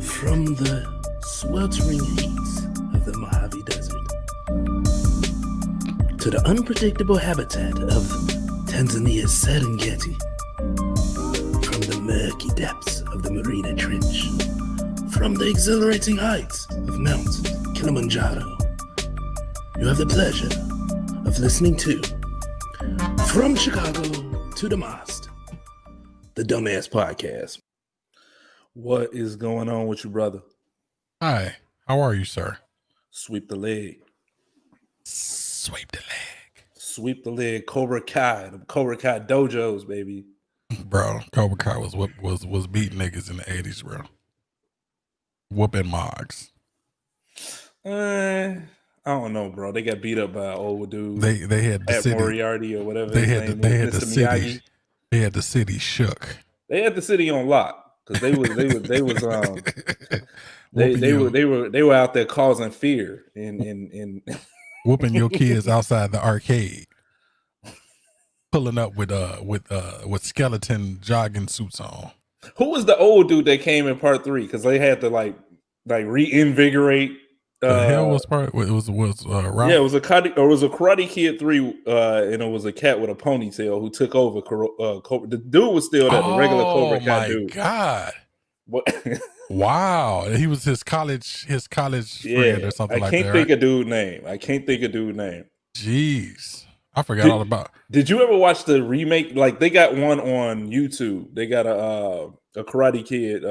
From the sweltering heats of the Mojave Desert to the unpredictable habitat of Tanzania's Serengeti, from the murky depths of the Marina Trench, from the exhilarating heights of Mount Kilimanjaro, you have the pleasure of listening to From Chicago to Dummast, the Dummast Podcast. What is going on with you, brother? Hi, how are you, sir? Sweep the leg. Sweep the leg. Sweep the leg. Cobra Kai. The Cobra Kai dojos, baby. Bro, Cobra Kai was beating niggas in the 80s, bro. Whooping mogs. I don't know, bro. They got beat up by an old dude. They had the city. Moriarty or whatever They his had name they is, had the Mr. city. Miyagi. They had the city shook. They had the city on lock because they were out there causing fear in whooping your kids outside the arcade, pulling up with skeleton jogging suits on. Who was the old dude that came in part 3? Because they had to like reinvigorate. The hell was part? It was Ralph? Yeah, it was a Karate Kid 3, and it was a cat with a ponytail who took over. Cobra. The dude was still there, the regular Cobra Kai dude. Oh my god! What? Wow, he was his college friend or something like that. I can't think of dude name. Jeez, I forgot all about. Did you ever watch the remake? Like they got one on YouTube. They got a Karate Kid.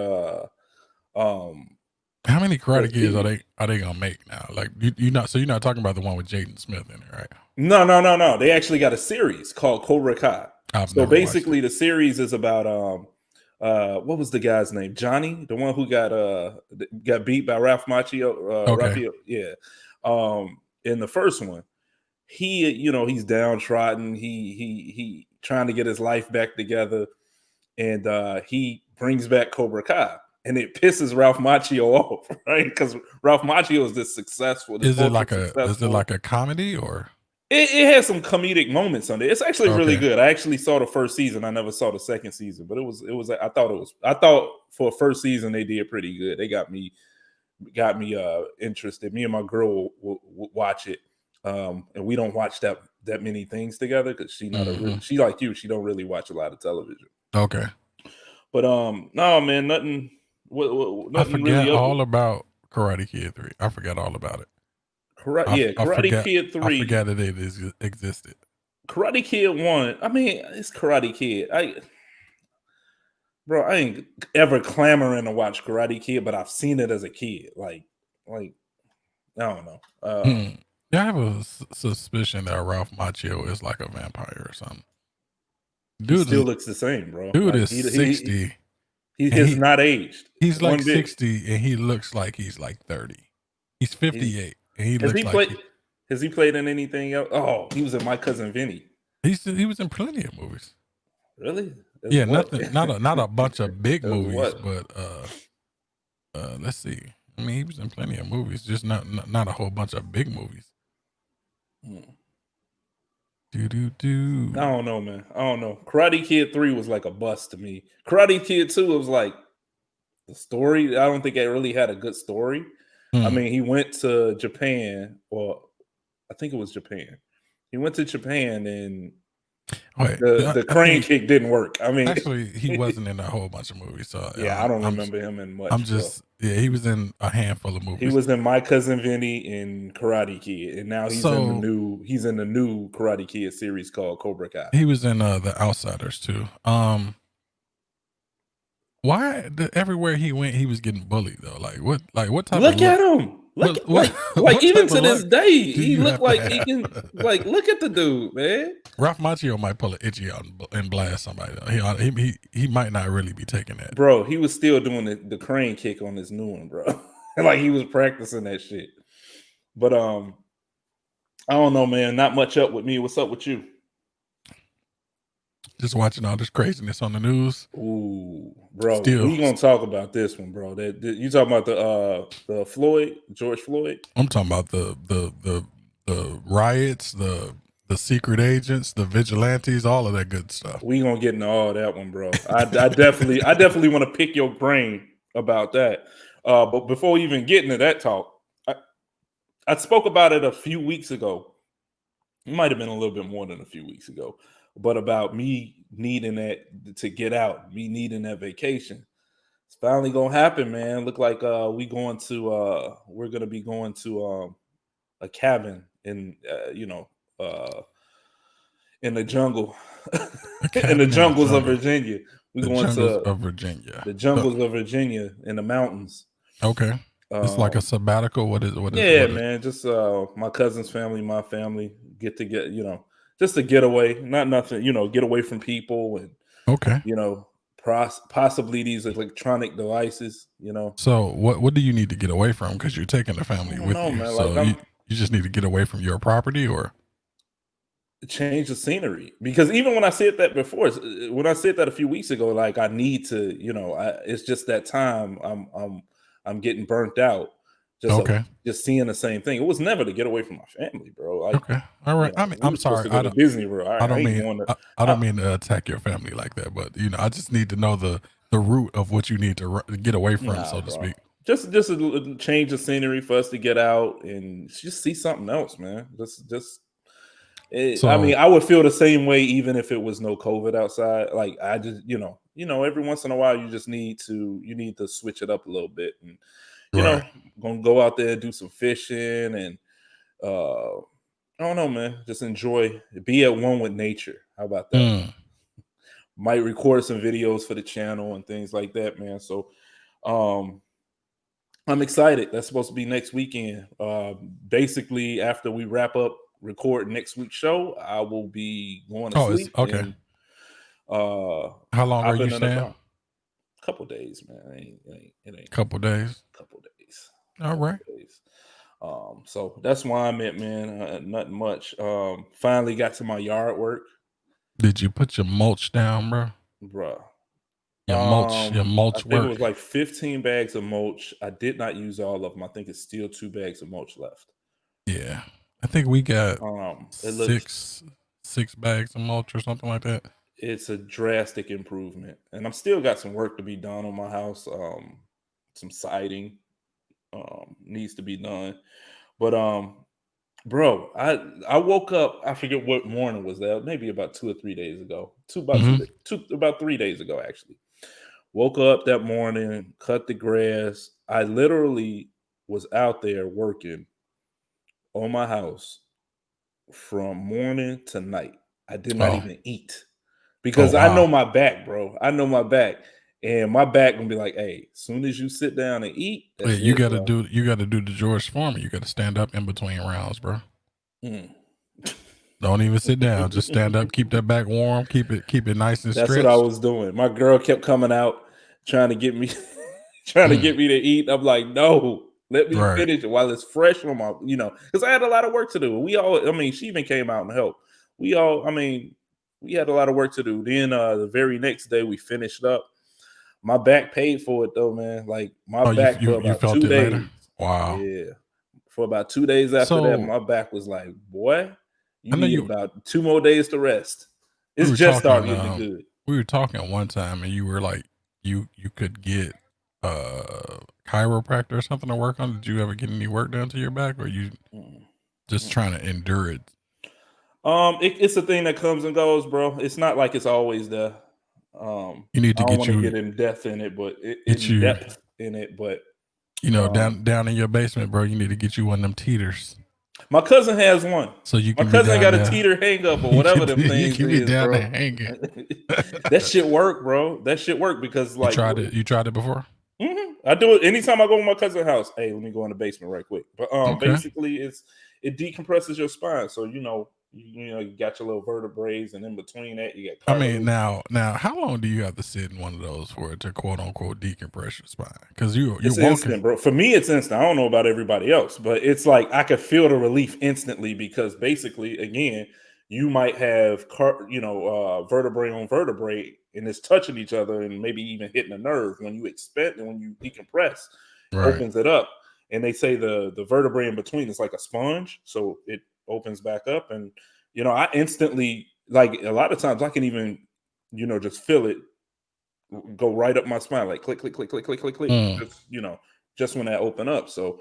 How many Karate Kids are they gonna make now? Like you're not talking about the one with Jaden Smith in it, right? No. They actually got a series called Cobra Kai. So basically, the series is about what was the guy's name? Johnny, the one who got beat by Ralph Macchio. Okay. In the first one, he's downtrodden. He trying to get his life back together, and he brings back Cobra Kai. And it pisses Ralph Macchio off, right? Because Ralph Macchio is this successful. Is it like a comedy or? It has some comedic moments on it. It's actually really good. I actually saw the first season. I never saw the second season, but it was. I thought for a first season they did pretty good. They got me interested. Me and my girl will watch it, and we don't watch that many things together because she like you. She don't really watch a lot of television. Okay, but no, man, nothing. I forget all about Karate Kid 3. I forgot all about it. Karate Kid 3. I forgot that it existed. Karate Kid 1. I mean, it's Karate Kid. I ain't ever clamoring to watch Karate Kid, but I've seen it as a kid. Like I don't know. Yeah, I have a suspicion that Ralph Macchio is like a vampire or something. Dude still looks the same, bro. Dude is 60. He has not aged. He's like 60 and he looks like he's like 30. He's 58 and he looks like has he played in anything else? Oh, he was in My Cousin Vinny. He was in plenty of movies. Really? Yeah, not a bunch of big movies, but let's see. I mean, he was in plenty of movies, just not a whole bunch of big movies. I don't know, man. I don't know. Karate Kid 3 was like a bust to me. Karate Kid 2, it was like the story. I don't think it really had a good story. I mean, he went to Japan, or I think it was Japan. He went to Japan and the crane kick didn't work. I mean, actually, he wasn't in a whole bunch of movies. So yeah, I don't remember him in much. He was in a handful of movies. He was in My Cousin Vinny and Karate Kid, and now he's in the new Karate Kid series called Cobra Kai. He was in The Outsiders too. Why everywhere he went, he was getting bullied though? Like what type? Look at him. Like even to this day, he looked like he can. Like, look at the dude, man. Ralph Macchio might pull an itchy out and blast somebody. He might not really be taking that, bro. He was still doing the crane kick on this new one, bro. Like he was practicing that shit. But I don't know, man. Not much up with me. What's up with you? Just watching all this craziness on the news. Ooh, bro. We gonna talk about this one, bro. You talking about the Floyd, George Floyd? I'm talking about the riots, the secret agents, the vigilantes, all of that good stuff. We gonna get into all that one, bro. I definitely want to pick your brain about that. But before we even get into that talk, I spoke about it a few weeks ago. It might have been a little bit more than a few weeks ago, but about me needing that to get out, me needing that vacation. It's finally gonna happen, man. Look like we're gonna be going to a cabin in in the jungle, in the jungles of Virginia. We're going to the jungles of Virginia in the mountains. Okay. It's like a sabbatical. What is man? Just my cousin's family, my family get, just a getaway. Not nothing, get away from people and okay. Possibly these electronic devices, So what do you need to get away from? Because you're taking the family with you. Man. So you just need to get away from your property or change the scenery. Because even when I said that before, when I said that a few weeks ago, like I need to, it's just that time I'm getting burnt out. Just seeing the same thing. It was never to get away from my family, bro. Okay, all right. I'm sorry. I don't Disney World. I don't mean to attack your family like that, but I just need to know the root of what you need to get away from, so to speak. Just a change of scenery for us to get out and just see something else, man. I would feel the same way even if it was no COVID outside. Like I just, every once in a while you just need to switch it up a little bit and. Gonna go out there and do some fishing and I don't know, man. Just be at one with nature. How about that? Might record some videos for the channel and things like that, man. So I'm excited. That's supposed to be next weekend. Basically, after we wrap up record next week's show, I will be going to sleep. Okay. And, how long are you staying? Couple days, man. It ain't couple days. All right. So that's why I'm at, man. Nothing much. Finally got to my yard work. Did you put your mulch down, bro? Bruh. Your mulch work. It was like 15 bags of mulch. I did not use all of them. I think it's still 2 bags of mulch left. Yeah. I think we got six bags of mulch or something like that. It's a drastic improvement. And I'm still got some work to be done on my house. Some siding needs to be done. But bro, I woke up, I forget what morning was that, maybe about 2 or 3 days ago. About 3 days ago, actually. Woke up that morning, cut the grass. I literally was out there working on my house from morning to night. I did not even eat. Because I know my back, bro. I know my back. And my back gonna be like, hey, as soon as you sit down and eat, you gotta do the George Foreman. You gotta stand up in between rounds, bro. Don't even sit down. Just stand up, keep that back warm, keep it nice and stretched. That's what I was doing. My girl kept coming out trying to get me to eat. I'm like, no, let me finish it while it's fresh on my, because I had a lot of work to do. She even came out and helped. We had a lot of work to do. Then the very next day we finished up. My back paid for it though, man. Like my back for about 2 days. Later? Wow. Yeah. For about 2 days after that, my back was like, boy, you need about 2 more days to rest. It's just starting to get good. We were talking one time and you were like, you could get chiropractor or something to work on. Did you ever get any work done to your back, or you just trying to endure it? It's a thing that comes and goes, bro. It's not like it's always there. You need to get in depth in it, but down in your basement, bro. You need to get you one of them teeters. My cousin has one. So you can my cousin got a teeter hang up or whatever them things you is, down bro. There hanging. That shit work, bro. That shit work because like you tried it before. I do it anytime I go to my cousin's house. Hey, let me go in the basement right quick. But basically, it decompresses your spine, so you got your little vertebrae, and in between that, you got cartilage. now, how long do you have to sit in one of those for it to quote unquote decompress your spine? Because you're walking, instant, bro. For me, it's instant. I don't know about everybody else, but it's like I could feel the relief instantly because basically, again, you might have vertebrae on vertebrae, and it's touching each other, and maybe even hitting a nerve. When you expand and when you decompress, opens it up. And they say the vertebrae in between is like a sponge, so it opens back up, and I instantly, like, a lot of times I can even just feel it go right up my spine, like click, click, click, click, click, click, click. Just when that open up. So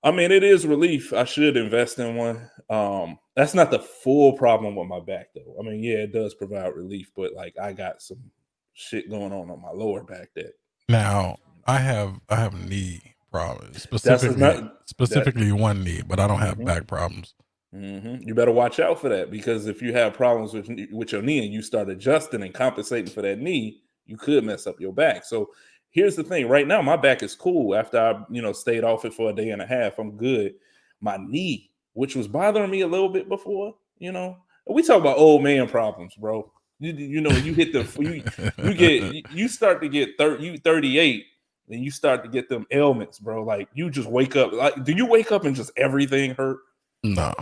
I mean, it is relief. I should invest in one. That's not the full problem with my back, though. I mean, yeah, it does provide relief, but like I got some shit going on my lower back that. Now I have knee problems, That's not that. specifically one knee, but I don't have Mhm, back problems. You better watch out for that, because if you have problems with your knee and you start adjusting and compensating for that knee, you could mess up your back. So here's the thing: right now, my back is cool. After I stayed off it for a day and a half, I'm good. My knee, which was bothering me a little bit before, we talk about old man problems, bro. You hit the you start to get 38, and you start to get them ailments, bro. Like you just wake up. Like, do you wake up and just everything hurt? No,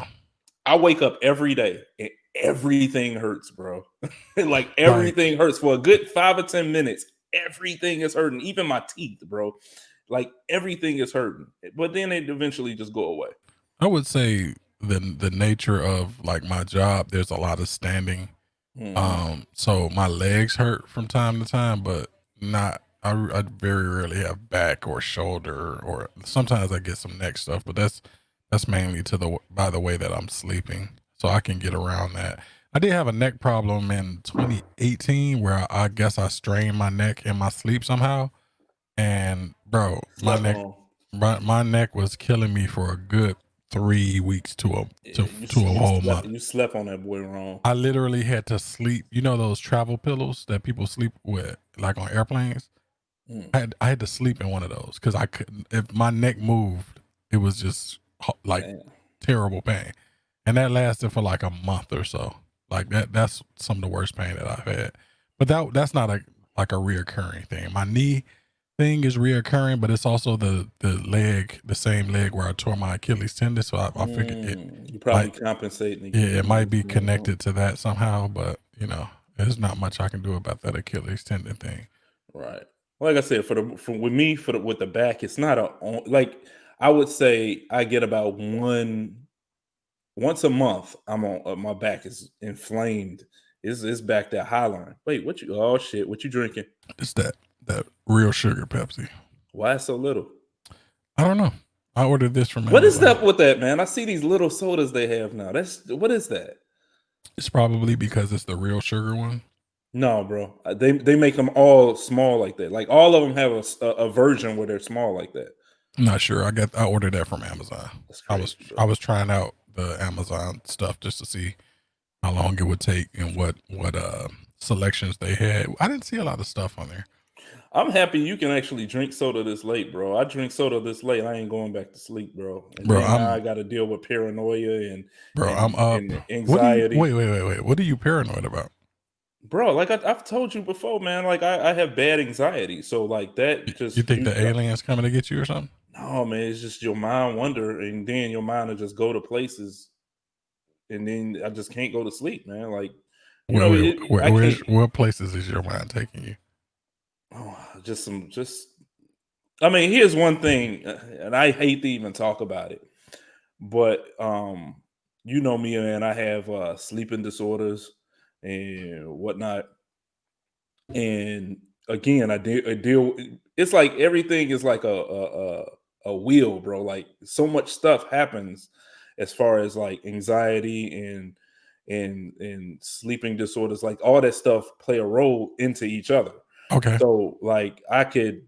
I wake up every day and everything hurts, bro. Like like everything hurts for a good 5 or 10 minutes. Everything is hurting, even my teeth, bro. Like everything is hurting, but then it eventually just go away. I would say the nature of like my job, there's a lot of standing. Mhm. So my legs hurt from time to time, but not. I very rarely have back or shoulder, or sometimes I get some neck stuff, but that's mainly by the way that I'm sleeping, so I can get around that. I did have a neck problem in 2018 where I guess I strained my neck in my sleep somehow, and bro, Slept on. my neck was killing me for a good 3 weeks to Yeah, a whole month. you slept on that boy wrong. I literally had to sleep. You know those travel pillows that people sleep with, like on airplanes. Mm, I had to sleep in one of those because I couldn't. If my neck moved, it was just like damn. terrible pain, and that lasted for like a month or so. Like that's some of the worst pain that I've had. But that's not like a reoccurring thing. My knee thing is reoccurring, but it's also the same leg where I tore my Achilles tendon. So I figured it You probably might compensating to get yeah, it them might moves be going on. connected to that somehow, but there's not much I can do about that Achilles tendon thing. Right. Like I said, with me with the back, it's not like I would say I get about once a month. I'm on my back is inflamed. It's back that hollering. Wait, what you? Oh shit! What you drinking? It's that real sugar Pepsi. Why so little? I don't know. I ordered this from What is Amazon. that with that, man? I see these little sodas they have now. What is that? It's probably because it's the real sugar one. No, bro. They make them all small like that. Like all of them have a version where they're small like that. I'm not sure. I ordered that from Amazon. That's I crazy, was bro. I was trying out the Amazon stuff just to see how long it would take and what selections they had. I didn't see a lot of stuff on there. I'm happy you can actually drink soda this late, bro. I drink soda this late. I ain't going back to sleep, bro. And Bro, then now I got to deal with paranoia I'm up. and What do you anxiety, wait. What are you paranoid about? bro. Like I've told you before, man. Like I have bad anxiety, so like that You just think the aliens coming to get you or something? no, man. It's just your mind wander, and then your mind will just go to places, and then I just can't go to sleep, man. Like I can't. What places is your mind taking you? Oh, just. I mean, here's one thing, and I hate to even talk about it, but you know me, man. I have sleeping disorders and whatnot, and again, I deal. It's like everything is like a wheel, bro. Like so much stuff happens as far as like anxiety and sleeping disorders. Like all that stuff play a role into each other. Okay. So like I could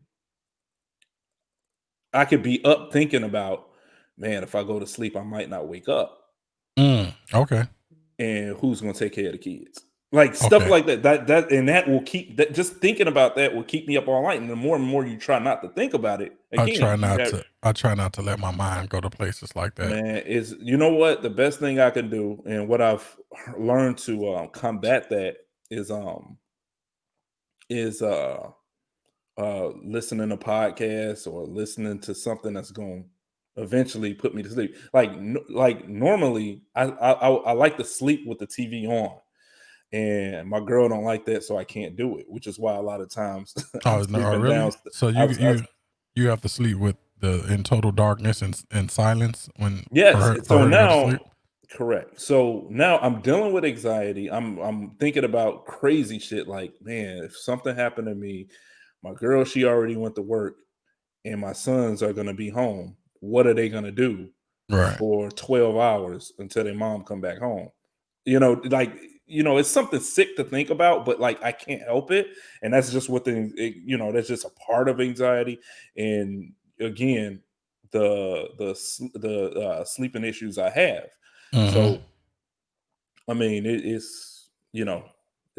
be up thinking about, man, if I go to sleep, I might not wake up. Okay. And who's gonna take care of the kids? Like stuff Okay. like that. That will keep that just thinking about that will keep me up all night. And the more you try not to think about it, again, I try not to let my mind go to places like that. man, is you know what? The best thing I can do and what I've learned to combat that is listening to podcasts or listening to something that's going to eventually put me to sleep. Like normally, I like to sleep with the TV on, and my girl don't like that, so I can't do it. Which is why a lot of times I'm Oh no, sleeping really? downstairs. So you have to sleep with the in total darkness and silence when Yes. for So her to go to sleep? Correct. So now I'm dealing with anxiety. I'm thinking about crazy shit like, man, if something happened to me, my girl, she already went to work and my sons are gonna be home. What are they gonna do Right. for 12 hours until their mom come back home? Like, it's something sick to think about, but like I can't help it. And that's just what that's just a part of anxiety. And again, the sleeping issues I have. Hmm. So I mean, it's kind of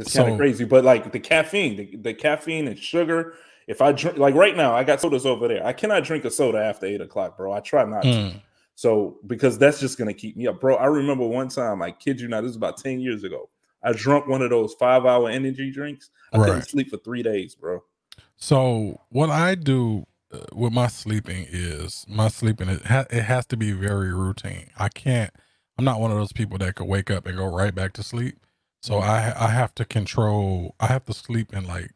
So, crazy, but like the caffeine and sugar. If I drink, like right now, I got sodas over there. I cannot drink a soda after 8 o'clock, bro. I try not to. mm, So because that's just gonna keep me up, bro. I remember one time, I kid you not, this was about 10 years ago. I drunk one of those 5-hour energy drinks. I couldn't right. sleep for 3 days, bro. So what I do with my sleeping is it has to be very routine. I'm not one of those people that could wake up and go right back to sleep. So Mm, I have to control. I have to sleep in like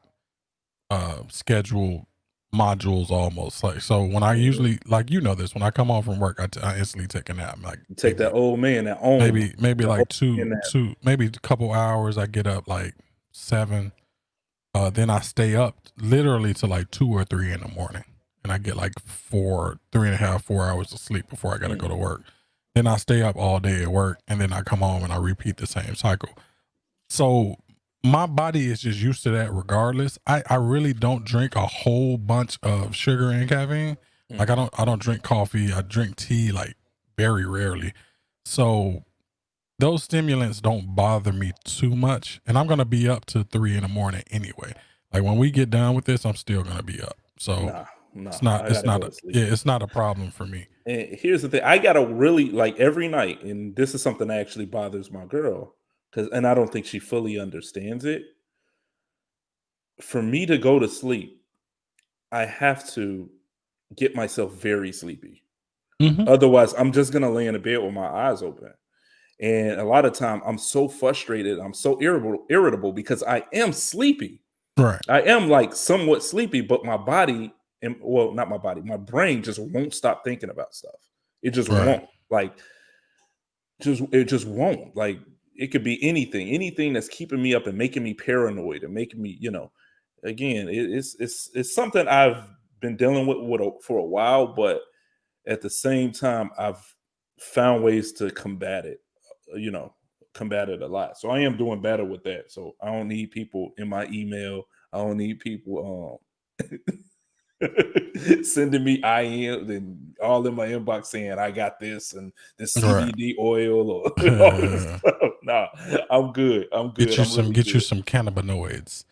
schedule modules almost like. So when I mhm. usually, like, this, when I come home from work, I instantly take a nap. Like You take that old man, that Om, maybe the old like man that. maybe a couple hours. I get up like 7. Then I stay up literally to like 2 or 3 in the morning, and I get like 3.5, 4 hours of sleep before I got to go to Mm, work. Then I stay up all day at work, and then I come home and I repeat the same cycle. So my body is just used to that regardless. I really don't drink a whole bunch of sugar and caffeine. Like mhm. I don't drink coffee. I drink tea like very rarely. So those stimulants don't bother me too much, and I'm gonna be up to 3 in the morning anyway. Like when we get done with this, I'm still gonna be up. So Nah, nah. it's not I gotta go to sleep. it's not a problem for me. And here's the thing, I gotta really like every night, and this is something that actually bothers my girl, and I don't think she fully understands it. For me to go to sleep, I have to get myself very sleepy. Hmm. Otherwise, I'm just gonna lay in the bed with my eyes open. And a lot of time I'm so frustrated, I'm so irritable because I am sleepy. Right, I am like somewhat sleepy, but my body and well, not my body, my brain just won't stop thinking about stuff. It just right. won't. Like it just won't. Like it could be anything that's keeping me up and making me paranoid and making me, again, it's something I've been dealing for a while, but at the same time, I've found ways to you know, combat it a lot. So I am doing better with that. So I don't need people in my email. I don't need people sending me IM and all in my inbox saying I got this and this Right. CBD oil or all this stuff. Nah, I'm good. I'm good. I'm really Get you good. some cannabinoids.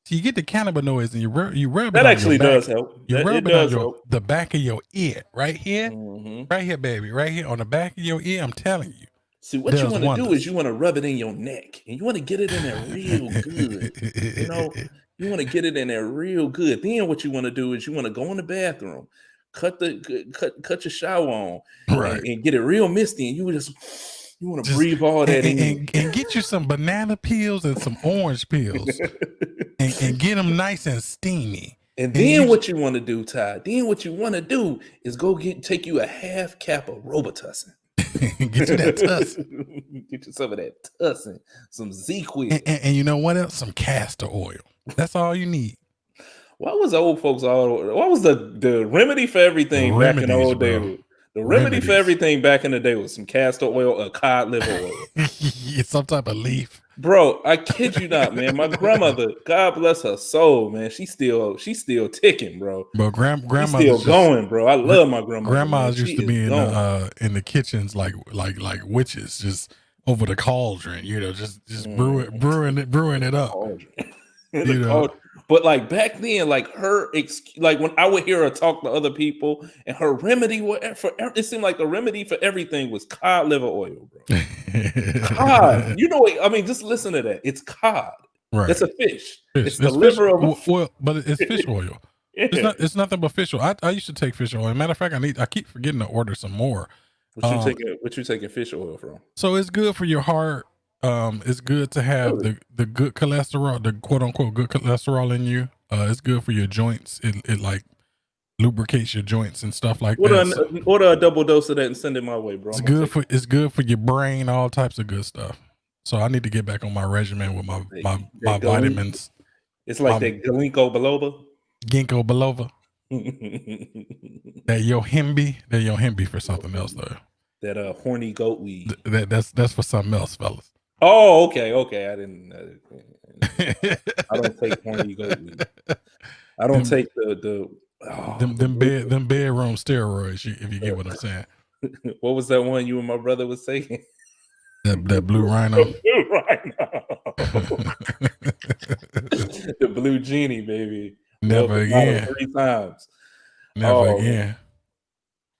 So you get the cannabinoids and you rub it That on your actually does back. help. You That rub it it on does help. the back of your ear, Mhm. right here, baby, right here on the back of your ear. I'm telling you, See, what you does wanna do is wonders. you wanna rub it in your neck, and you wanna get it in there real good, you know? You wanna get it in there real good. Then what you wanna do is you wanna go in the bathroom, cut your shower on, Right. and get it real misty, and you wanna Just breathe all that in. and get you some banana peels and some orange peels and get them nice and steamy. And And you then what you wanna do, Ty, then what you wanna do is go take you a half cap of Robitussin. get you that tuss. Get you some of that tussin, some Z-Quil. And you know what else? Some castor oil. That's all you need. What was the old folks all? What was the remedy for everything back in the Remedies, old day? bro. The remedy for Remedies. everything back in the day was some castor oil or cod liver oil. It's some type of leaf. Bro, I kid you not, man. My grandmother, God bless her soul, man. She's still ticking, bro. But She's still grandmothers just going, bro. I gr- love my grandmother, man. grandmas She used to is be going. in the kitchens like witches, just over the cauldron, just Mhm. brewing it The up, cauldron. The you know. cauldron. But like back then, like like when I would hear her talk to other people, and her remedy it seemed like the remedy for everything was cod liver oil, bro. Cod. You know what? I mean, just listen to that. It's cod. Right. It's a fish. Fish. It's the It's fish liver of a fish. oil, but it's fish oil. Yeah. It's nothing but fish oil. I used to take fish oil. Matter of fact, I keep forgetting to order some more. Um, What you taking fish oil from? so it's good for your heart. It's good to have Really? the good cholesterol, the quote unquote good cholesterol in you. It's good for your joints. It like lubricates your joints and stuff like Order that. So a double dose of that and send it my way, bro. I'm gonna take it's good for your brain, all tyes of good stuff. So I need to get back on my regimen with my that vitamins. It's like that Ginkgo biloba. Ginkgo biloba. That Yohimbe for something else though. That horny goat weed. That's for something else, fellas. Oh, okay. I didn't. I don't take horny goat weed. I don't take them bedroom steroids. If you get what I'm saying. What was that one you and my brother was saying? That blue rhino. Blue rhino. The blue genie, baby. Never again. 3 times. Never again.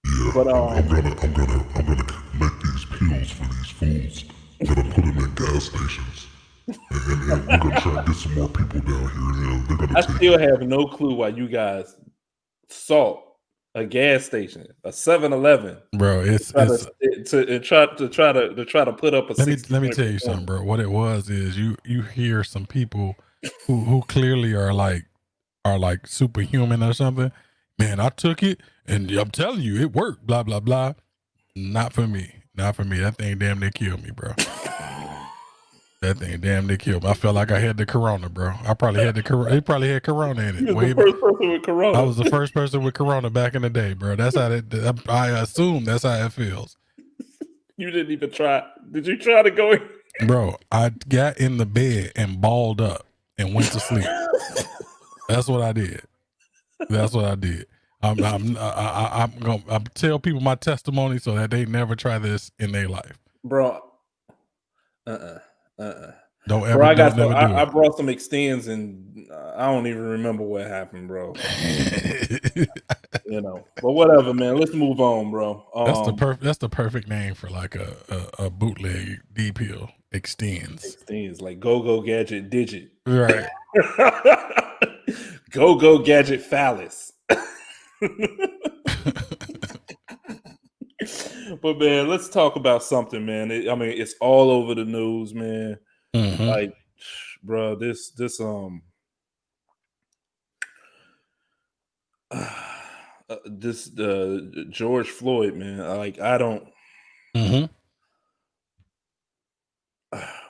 Yeah, but I'm gonna make these pills for these fools. I'm gonna put them in gas stations, and we're gonna try and get some more people down here. You know, they're gonna. I still have no clue why you guys salt a gas station, a 7-Eleven, bro. It's to try to put up a. Let me tell you something, bro. What it was is you hear some people who clearly are like superhuman or something. Man, I took it and I'm telling you, it worked. Blah blah blah. Not for me. Not for me. That thing damn near killed me, bro. That thing damn near killed me. I felt like I had the corona, bro. I probably had it probably had corona in it. You was the first person with corona. I was the first person with corona back in the day, bro. That's how I assume that's how it feels. You didn't even try. Did you try to go in? Bro, I got in the bed and balled up and went to sleep. That's what I did. That's what I did. I'm gonna tell people my testimony so that they never try this in their life, bro. Don't ever. Bro, I brought some extends and I don't even remember what happened, bro. You know, but whatever, man. Let's move on, bro. That's the perfect name for like a bootleg D pill. Extends like Go Gadget Digit, right? Go Gadget Phallus. But man, let's talk about something, man. It's all over the news, man. Mm-hmm. Like, bro, this George Floyd, man. Like, I don't. Mm-hmm.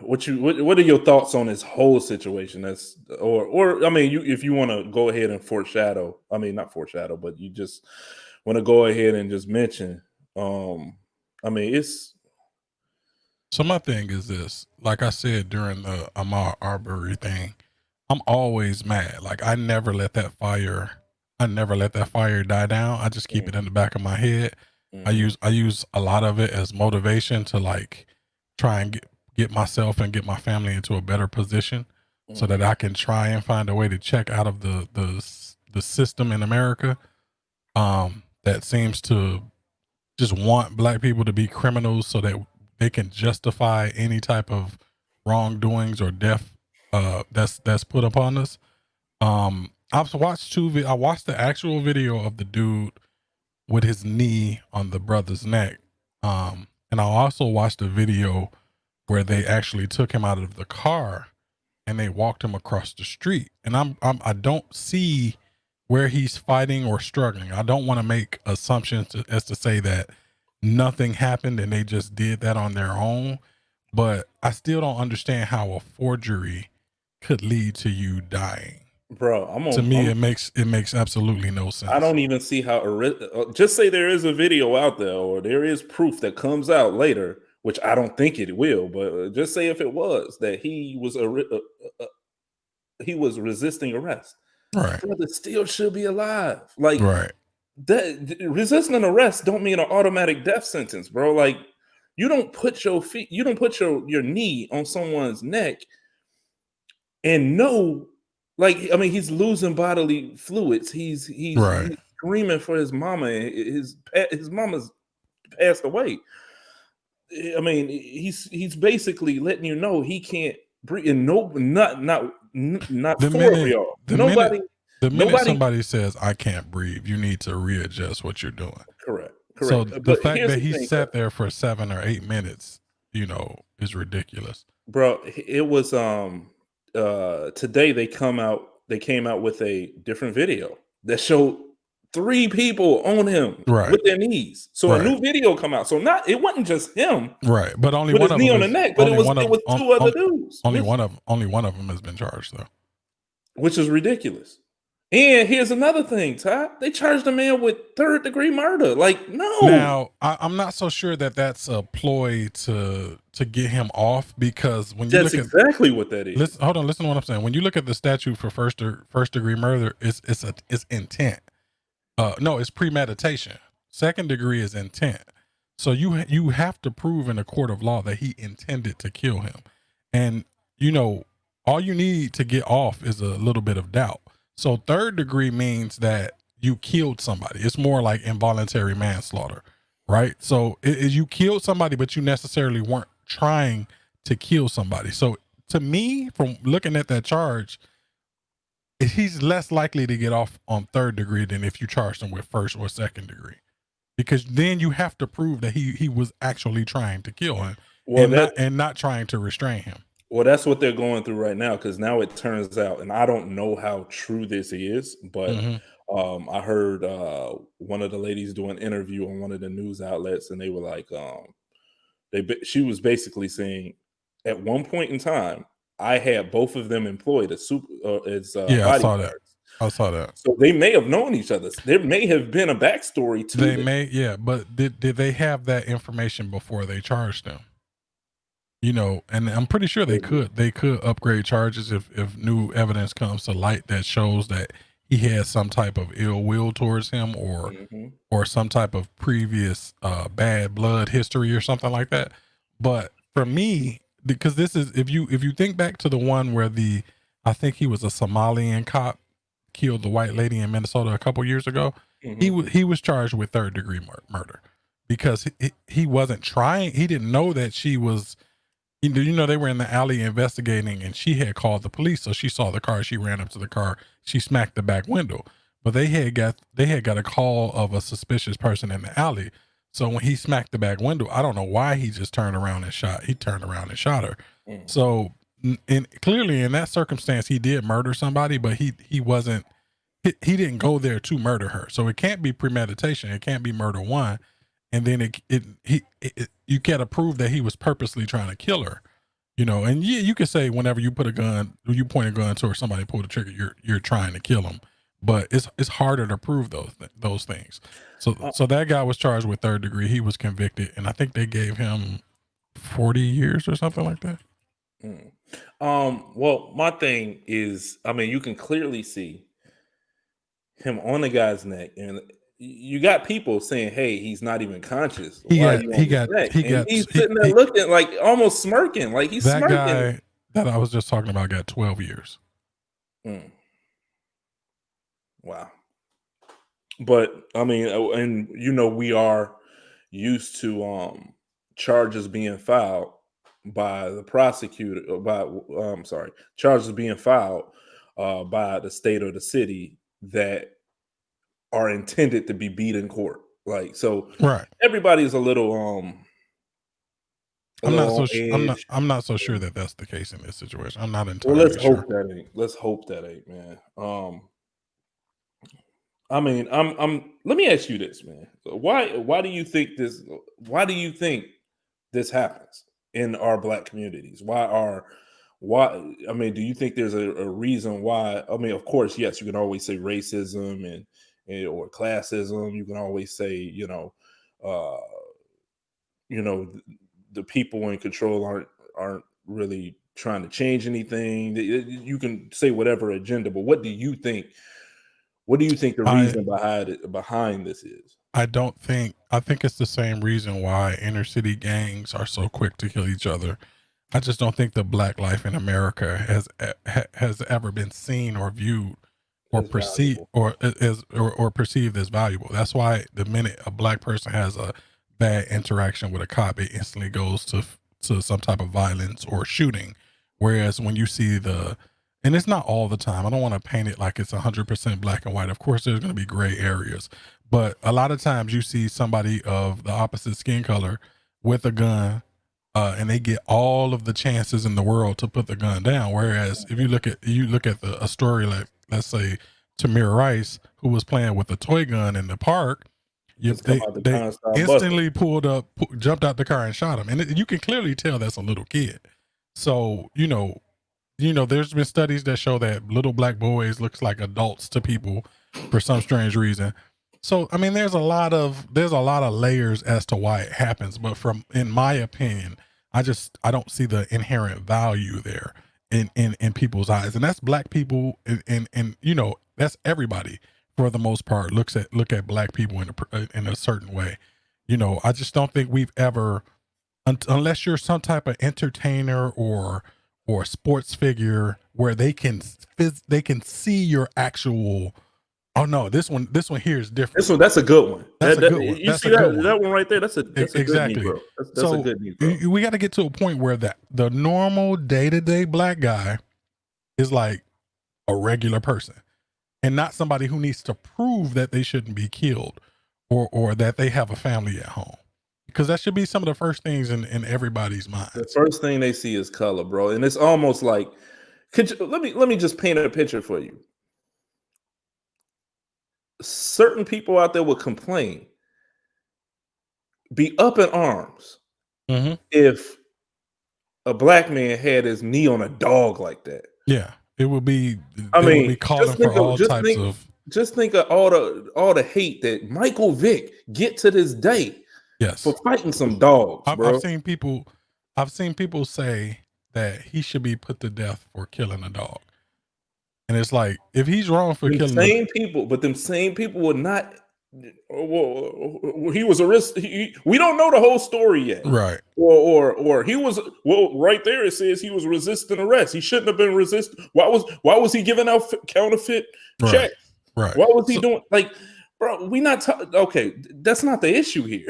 What are your thoughts on this whole situation? If you want to go ahead and foreshadow, not foreshadow, but you just want to go ahead and just mention. It's. So my thing is this, like I said during the Ahmaud Arbery thing, I'm always mad. Like I never let that fire die down. I just keep it in the back of my head. Mm-hmm. I use a lot of it as motivation to like try and get myself and get my family into a better position so that I can try and find a way to check out of the system in America that seems to just want black people to be criminals so that they can justify any type of wrongdoings or death that's put upon us. I've watched I watched the actual video of the dude with his knee on the brother's neck. And I also watched a video where they actually took him out of the car and they walked him across the street. And I don't see where he's fighting or struggling. I don't want to make assumptions as to say that nothing happened and they just did that on their own. But I still don't understand how a forgery could lead to you dying. Bro, it makes absolutely no sense. I don't even see how. Just say there is a video out there, or there is proof that comes out later, which I don't think it will. But just say if it was that he was resisting arrest, right? Brother still should be alive. Like, right? That resisting an arrest don't mean an automatic death sentence, bro. Like, you don't put your your knee on someone's neck and know. Like, he's losing bodily fluids. He's screaming for his mama. His mama's passed away. He's basically letting you know he can't breathe. And not the for minute, y'all. The minute somebody says I can't breathe, you need to readjust what you're doing. Correct. So the fact that he sat there for 7 or 8 minutes, is ridiculous. Bro, it was today they came out with a different video that showed 3 people on him Right. with their knees. So a Right. new video come out. So it wasn't just him Right. But only with one his of knee them on the is neck, but it was 2 other dudes. only one of them has been charged though. Which is ridiculous. And here's another thing, Ty. They charged a man with 3rd-degree murder. Like, no. Now, I'm not so sure that that's a ploy to get him off, because when you That's look exactly what that is. listen to what I'm saying. When you look at the statute for first degree murder, it's intent. No, it's premeditation. 2nd degree is intent. So you have to prove in a court of law that he intended to kill him. And all you need to get off is a little bit of doubt. So 3rd degree means that you killed somebody. It's more like involuntary manslaughter, right? So you killed somebody, but you necessarily weren't trying to kill somebody. So to me, from looking at that charge, he's less likely to get off on 3rd degree than if you charged him with 1st or 2nd degree, because then you have to prove that he was actually trying to kill him, and not trying to restrain him. Well, that's what they're going through right now, because now it turns out, and I don't know how true this is, but I heard one of the ladies do an interview on one of the news outlets, and they were like, she was basically saying, at one point in time, I had both of them employed as bodyguards. I saw that. So they may have known each other. There may have been a backstory to this. But did they have that information before they charged them? And I'm pretty sure they could upgrade charges if new evidence comes to light that shows that he had some type of ill will towards him, or some type of previous bad blood history or something like that. But for me, because this is, if you think back to the one where I think he was a Somalian cop killed the white lady in Minnesota a couple years ago. He was charged with 3rd degree murder because he wasn't trying. He didn't know that she was. They were in the alley investigating, and she had called the police. So she saw the car. She ran up to the car. She smacked the back window. But they had got a call of a suspicious person in the alley. So when he smacked the back window, I don't know why he just turned around and shot. He turned around and shot her. So clearly in that circumstance, he did murder somebody, but he wasn't. He didn't go there to murder her. So it can't be premeditation. It can't be murder one. And then you gotta prove that he was purposely trying to kill her, and you could say whenever you point a gun towards somebody and pull the trigger, you're trying to kill him, but it's harder to prove those things. So that guy was charged with 3rd degree. He was convicted, and I think they gave him 40 years or something like that. Well, my thing is, you can clearly see him on the guy's neck, and you got people saying, "Hey, he's not even conscious." He's sitting there looking like almost smirking, like he's that smirking. Guy that I was just talking about got 12 years. Wow. But and we are used to charges being filed by the prosecutor, charges being filed by the state or the city that are intended to be beat in court. Like, so right. Everybody's a little I'm not so sure that that's the case in this situation. I'm not entirely well, sure. Let's hope that ain't, man. Let me ask you this, man. Why do you think this happens in our Black communities? Do you think there's a reason why? Of course, yes, you can always say racism and or classism. You can always say, the people in control aren't really trying to change anything. You can say whatever agenda, but what do you think? What do you think the reason behind this is? I think it's the same reason why inner city gangs are so quick to kill each other. I just don't think the Black life in America has ever been seen or viewed or perceived or perceived as valuable. That's why the minute a Black person has a bad interaction with a cop, it instantly goes to some type of violence or shooting. Whereas when you see and it's not all the time, I don't want to paint it like it's 100% black and white. Of course, there's going to be gray areas, but a lot of times you see somebody of the opposite skin color with a gun, and they get all of the chances in the world to put the gun down. Whereas if you look at a story like, let's say, Tamir Rice, who was playing with a toy gun in the park, Just come out the car they and start instantly pulled up, jumped out the car and shot him. And you can clearly tell that's a little kid. So, there's been studies that show that little black boys looks like adults to people for some strange reason. So, I mean, there's a lot of layers as to why it happens. But in my opinion, I don't see the inherent value there in people's eyes. And that's black people. And that's everybody for the most part look at black people in a certain way. I just don't think we've ever, unless you're some type of entertainer or sports figure where they can see your actual, oh no, this one here is different. That's a good one. That's a good one. You That's see a good one. that one right there? That's a Exactly. good Negro. That's So a good Negro. we got to get to a point where the normal day-to-day black guy is like a regular person and not somebody who needs to prove that they shouldn't be killed or that they have a family at home. Because that should be some of the first things in everybody's mind. The first thing they see is color, bro, and it's almost like, let me just paint a picture for you. Certain people out there will complain, be up in arms, if a black man had his knee on a dog like that. Yeah, it would be. Would be calling for all types of. Just think of all the hate that Michael Vick get to this day. Yes, for fighting some dogs, bro. I've seen people say that he should be put to death for killing a dog, and it's like if he's wrong for killing them same people would not. He was arrested. We don't know the whole story yet, right? Or he was right there. It says he was resisting arrest. He shouldn't have been resisting. Why was he giving out counterfeit checks? Right. What was he doing? Like, bro, we not okay. That's not the issue here.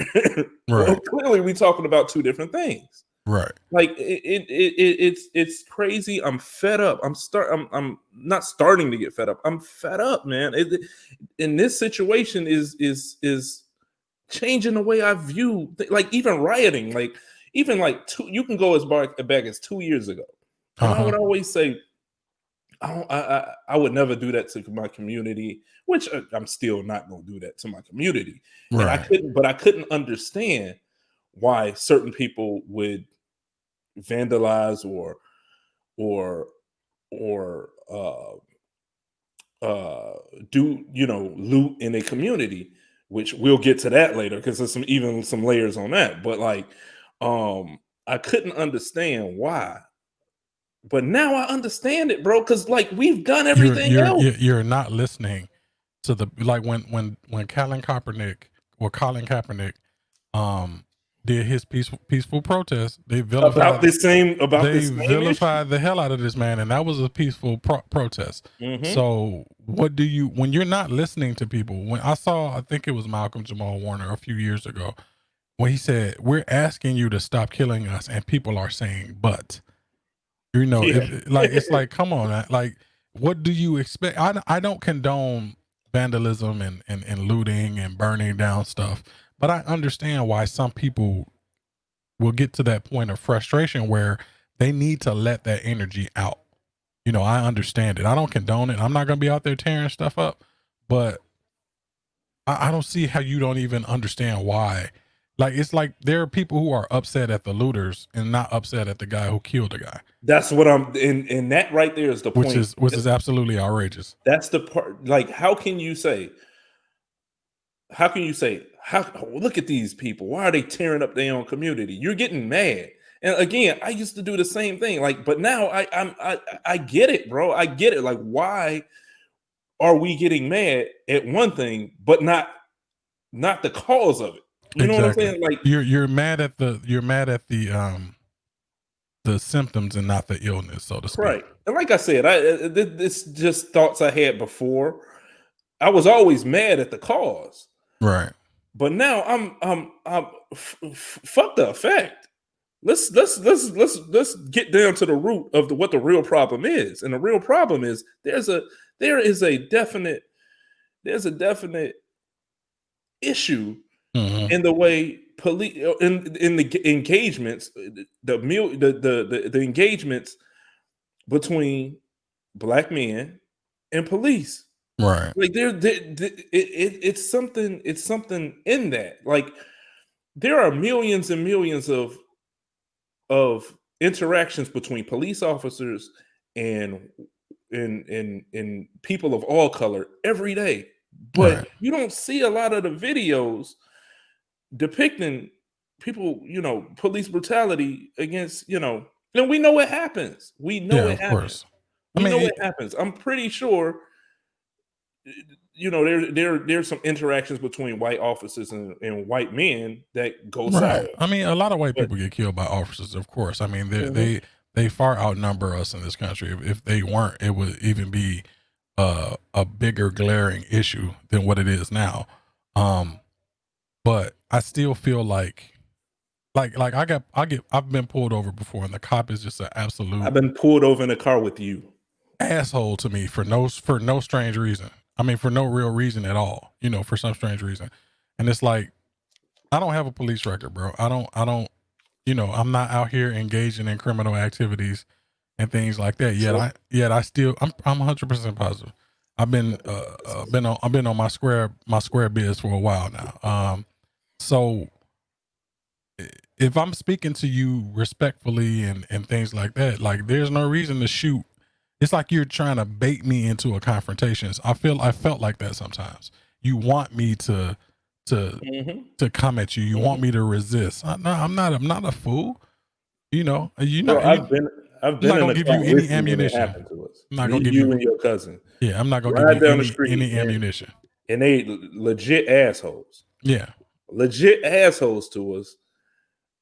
Right. Well, clearly, we talking about two different things. Right. Like it's crazy. I'm fed up. I'm not starting to get fed up. I'm fed up, man. And this situation is changing the way I view, like even rioting. Like even like you can go as back as 2 years ago. I would always say, I would never do that to my community, which I'm still not going to do that to my community. Right. And I couldn't understand why certain people would vandalize or do loot in a community, which we'll get to that later because there's some layers on that. But like, I couldn't understand why. But now I understand it, bro, because like we've done everything else. You're not listening to the when Colin Kaepernick did his peaceful protest. They vilified the hell out of this man, and that was a peaceful protest. So when you're not listening to people, I think it was Malcolm Jamal Warner a few years ago when he said, "We're asking you to stop killing us," and people are saying, "But." It's like, come on, man. Like, what do you expect? I don't condone vandalism and looting and burning down stuff, but I understand why some people will get to that point of frustration where they need to let that energy out. I understand it. I don't condone it. I'm not going to be out there tearing stuff up, but I don't see how you don't even understand why. Like, it's like there are people who are upset at the looters and not upset at the guy who killed the guy. That's what and that right there is the point. Which is absolutely outrageous. That's the part. Like, how can you say, look at these people. Why are they tearing up their own community? You're getting mad. And again, I used to do the same thing. Like, but now I get it, bro. I get it. Like, why are we getting mad at one thing, but not the cause of it? You know what I'm saying? Like you're mad at the symptoms and not the illness, so to speak. Right. And like I said, this just thoughts I had before. I was always mad at the cause. Right. But now I'm fuck the effect. Let's get down to the root of what the real problem is. And the real problem is there is a definite issue in the way police in the engagements, the engagements between black men and police. Right. Like it's something. It's something in that. Like there are millions and millions of interactions between police officers and and people of all color every day, but Right. you don't see a lot of the videos depicting people, police brutality against, and we know it happens. We know Yeah, it of happens. course. I We mean, know it happens. I'm pretty sure, there's some interactions between white officers and white men that go sour. right. I mean, a lot of white But people get killed by officers, of course. I mean, mhm, they far outnumber us in this country. If they weren't, it would even be a bigger glaring issue than what it is now. Um, but I still feel like I've been pulled over before, and the cop is just an I've absolute been pulled over in a car with you. asshole to me for no strange reason. I mean, for no real reason at all. For some strange reason, and it's like I don't have a police record, bro. I don't. I'm not out here engaging in criminal activities and things like that. Yet So I still I'm 100% positive. I've been on my square biz for a while now. So if I'm speaking to you respectfully and things like that, like there's no reason to shoot. It's like you're trying to bait me into a confrontation. I felt like that sometimes. You want me to mhm, to come at you. You want mhm. me to resist. No, I'm not a fool. Bro, You I've I'm been not in gonna the give car you any with you when it ammunition. happened to us. I'm not Me, gonna give you, you and your cousin yeah, I'm not gonna give ride you down the street, any ammunition. and they legit assholes, Yeah. legit assholes to us.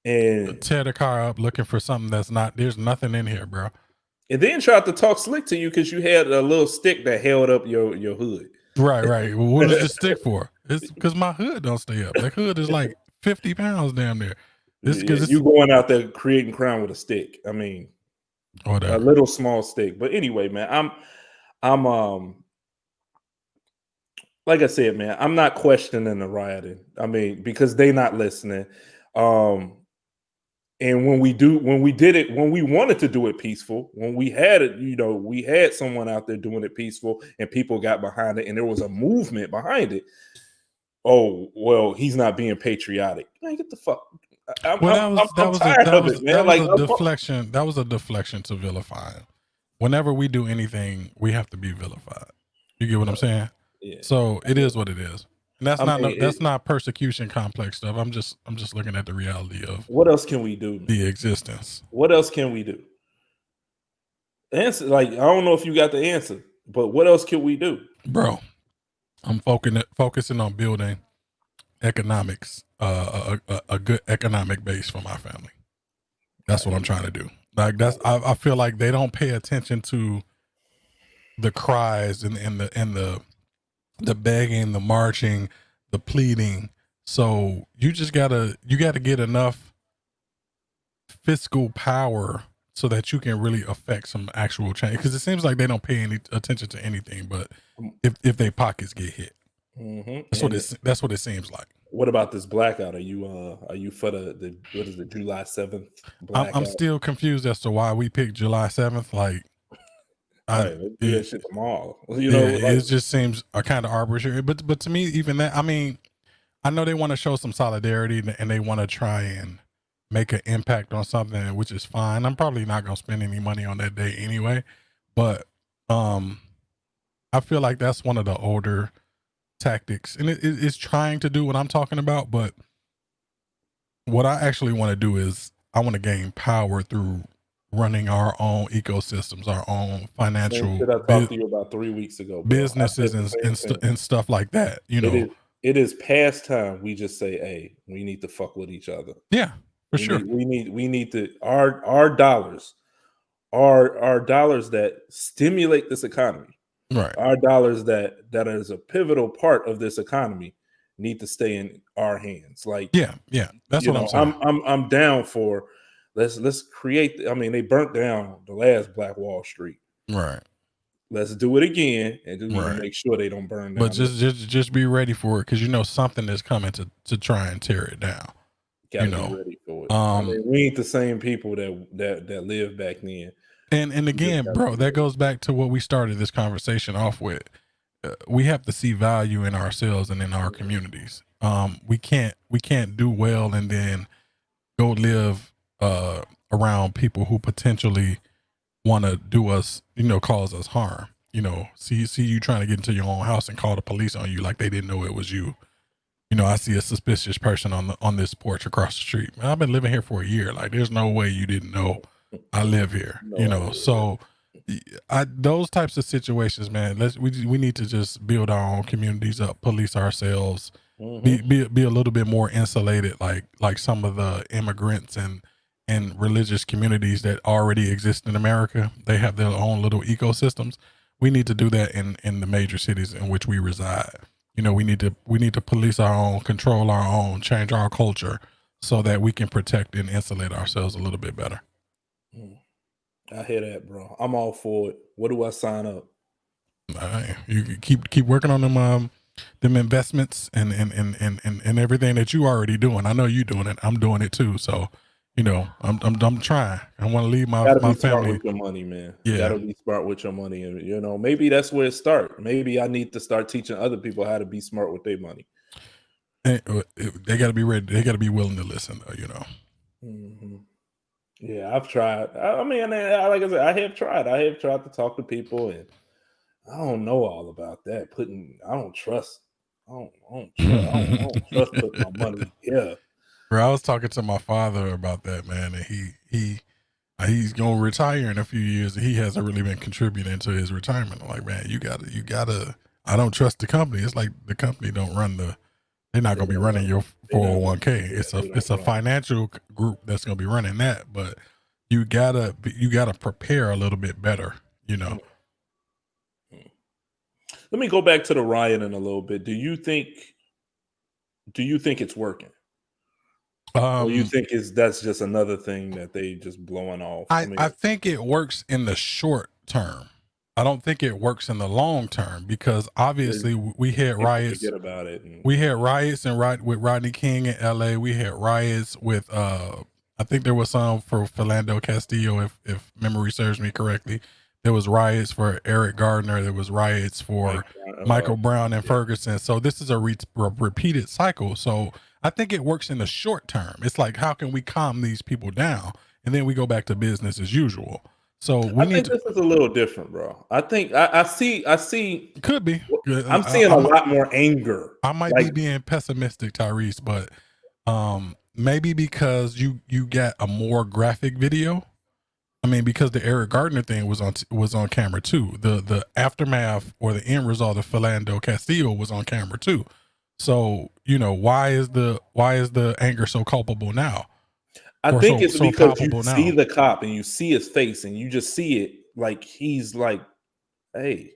And Tear the car up looking for something there's nothing in here, bro. then tried to talk slick to you because you had a little stick that held up your hood. Right, right. Well, what is this stick for? It's because my hood don't stay up. That hood is like 50 pounds damn near. This Yeah, because it's you going out there creating crime with a stick. I mean, a whatever. little small stick. But anyway, man, I'm like I said, man, I'm not questioning the rioting. I mean, because they not listening. Um, and when we wanted to do it peaceful, when we had it, we had someone out there doing it peaceful, and people got behind it, and there was a movement behind it. Oh well, he's not being patriotic. Man, get the fuck. Well, I'm tired of it, man. Like, a deflection. That was a deflection to vilifying. Whenever we do anything, we have to be vilified. You get what I'm saying? yeah. So I it mean, is what it is. And I mean, that's not persecution complex stuff. I'm just looking at the reality of what else can we do, man? the existence. What else can we do? Answer. Like, I don't know if you got the answer, but what else can we do? Bro, I'm focusing on building economics, a good economic base for my family. That's what I'm trying to do. Like I feel like they don't pay attention to the cries and the begging, the marching, the pleading. So you gotta get enough fiscal power so that you can really affect some actual change. Because it seems like they don't pay any attention to anything, but if their pockets get hit, that's what it seems like. What about this blackout? Are you for the what is it, July 7th I'm blackout? still confused as to why we picked July 7th. Like, Right, let's do that it, shit tomorrow. yeah, Like, it just seems a kind of arbitrary. But to me, even that, I mean, I know they want to show some solidarity and they want to try and make an impact on something, which is fine. I'm probably not gonna spend any money on that day anyway. But I feel like that's one of the older tactics, and it's trying to do what I'm talking about. But what I actually want to do is I want to gain power through running our own ecosystems, our own same financial shit I talked to you about 3 weeks ago, bro. I said businesses the same thing. and stuff like that. It is past time we just say, hey, we need to fuck with each other. Yeah, for sure. We need to our dollars our dollars that stimulate this economy. Right. Our dollars that is a pivotal part of this economy need to stay in our hands. Like, Yeah. That's what I'm saying. I'm down for let's create. I mean, they burnt down the last Black Wall Street. Right. Let's do it again, and then we can Right. make sure they don't burn down. But just be ready for it, because something is coming to try and tear it down. Gotta be ready for it. I mean, we ain't the same people that lived back then. And again, bro, that goes back to what we started this conversation off with. we have to see value in ourselves and in our communities. We can't do well and then go live around people who potentially want to do us, cause us harm. See you trying to get into your own house and call the police on you like they didn't know it was you. I see a suspicious person on this porch across the street. Man, I've been living here for a year. Like, there's no way you didn't know I live here. So those types of situations, man. We need to just build our own communities up, police ourselves, be a little bit more insulated, like some of the immigrants and religious communities that already exist in America. They have their own little ecosystems. We need to do that in the major cities in which we reside. We need to police our own, control our own, change our culture so that we can protect and insulate ourselves a little bit better. I hear that, bro. I'm all for it. What do I sign up? All right. You keep working on them investments and everything that you already doing. I know you doing it. I'm doing it too. So, I'm trying. I want to leave my family. Smart with your money, man. Yeah. You gotta be smart with your money, and maybe that's where it starts. Maybe I need to start teaching other people how to be smart with their money. And they got to be ready. They got to be willing to listen, though. Yeah, I've tried. I mean, like I said, I have tried. I have tried to talk to people, and I don't know all about that. I don't trust putting my money here. Bro, I was talking to my father about that, man, and he's gonna retire in a few years. And he hasn't really been contributing to his retirement. I'm like, man, you gotta. I don't trust the company. It's like the company don't run they're not gonna be running your 401k. It's a financial group that's gonna be running that, but you gotta prepare a little bit better. Let me go back to the rioting a little bit. Do you think it's working? Or you think that's just another thing that they just blowing off? I think it works in the short term. I don't think it works in the long term because obviously we had riots. Forget about it. We had riots with Rodney King in LA. We had riots with I think there was some for Philando Castillo, if memory serves me correctly. There was riots for Eric Gardner. There was riots for Michael Brown and Ferguson. So this is a repeated cycle. So I think it works in the short term. It's like, how can we calm these people down? And then we go back to business as usual. So I think this is a little different, bro. I think I see. It could be. I'm seeing a lot more anger. I might be being pessimistic, Tyrese, but maybe because you got a more graphic video. I mean, because the Eric Gardner thing was on camera too. The aftermath or the end result of Philando Castillo was on camera too. So why is the anger so culpable now? I think it's because you see the cop and you see his face and you just see it like he's like, hey,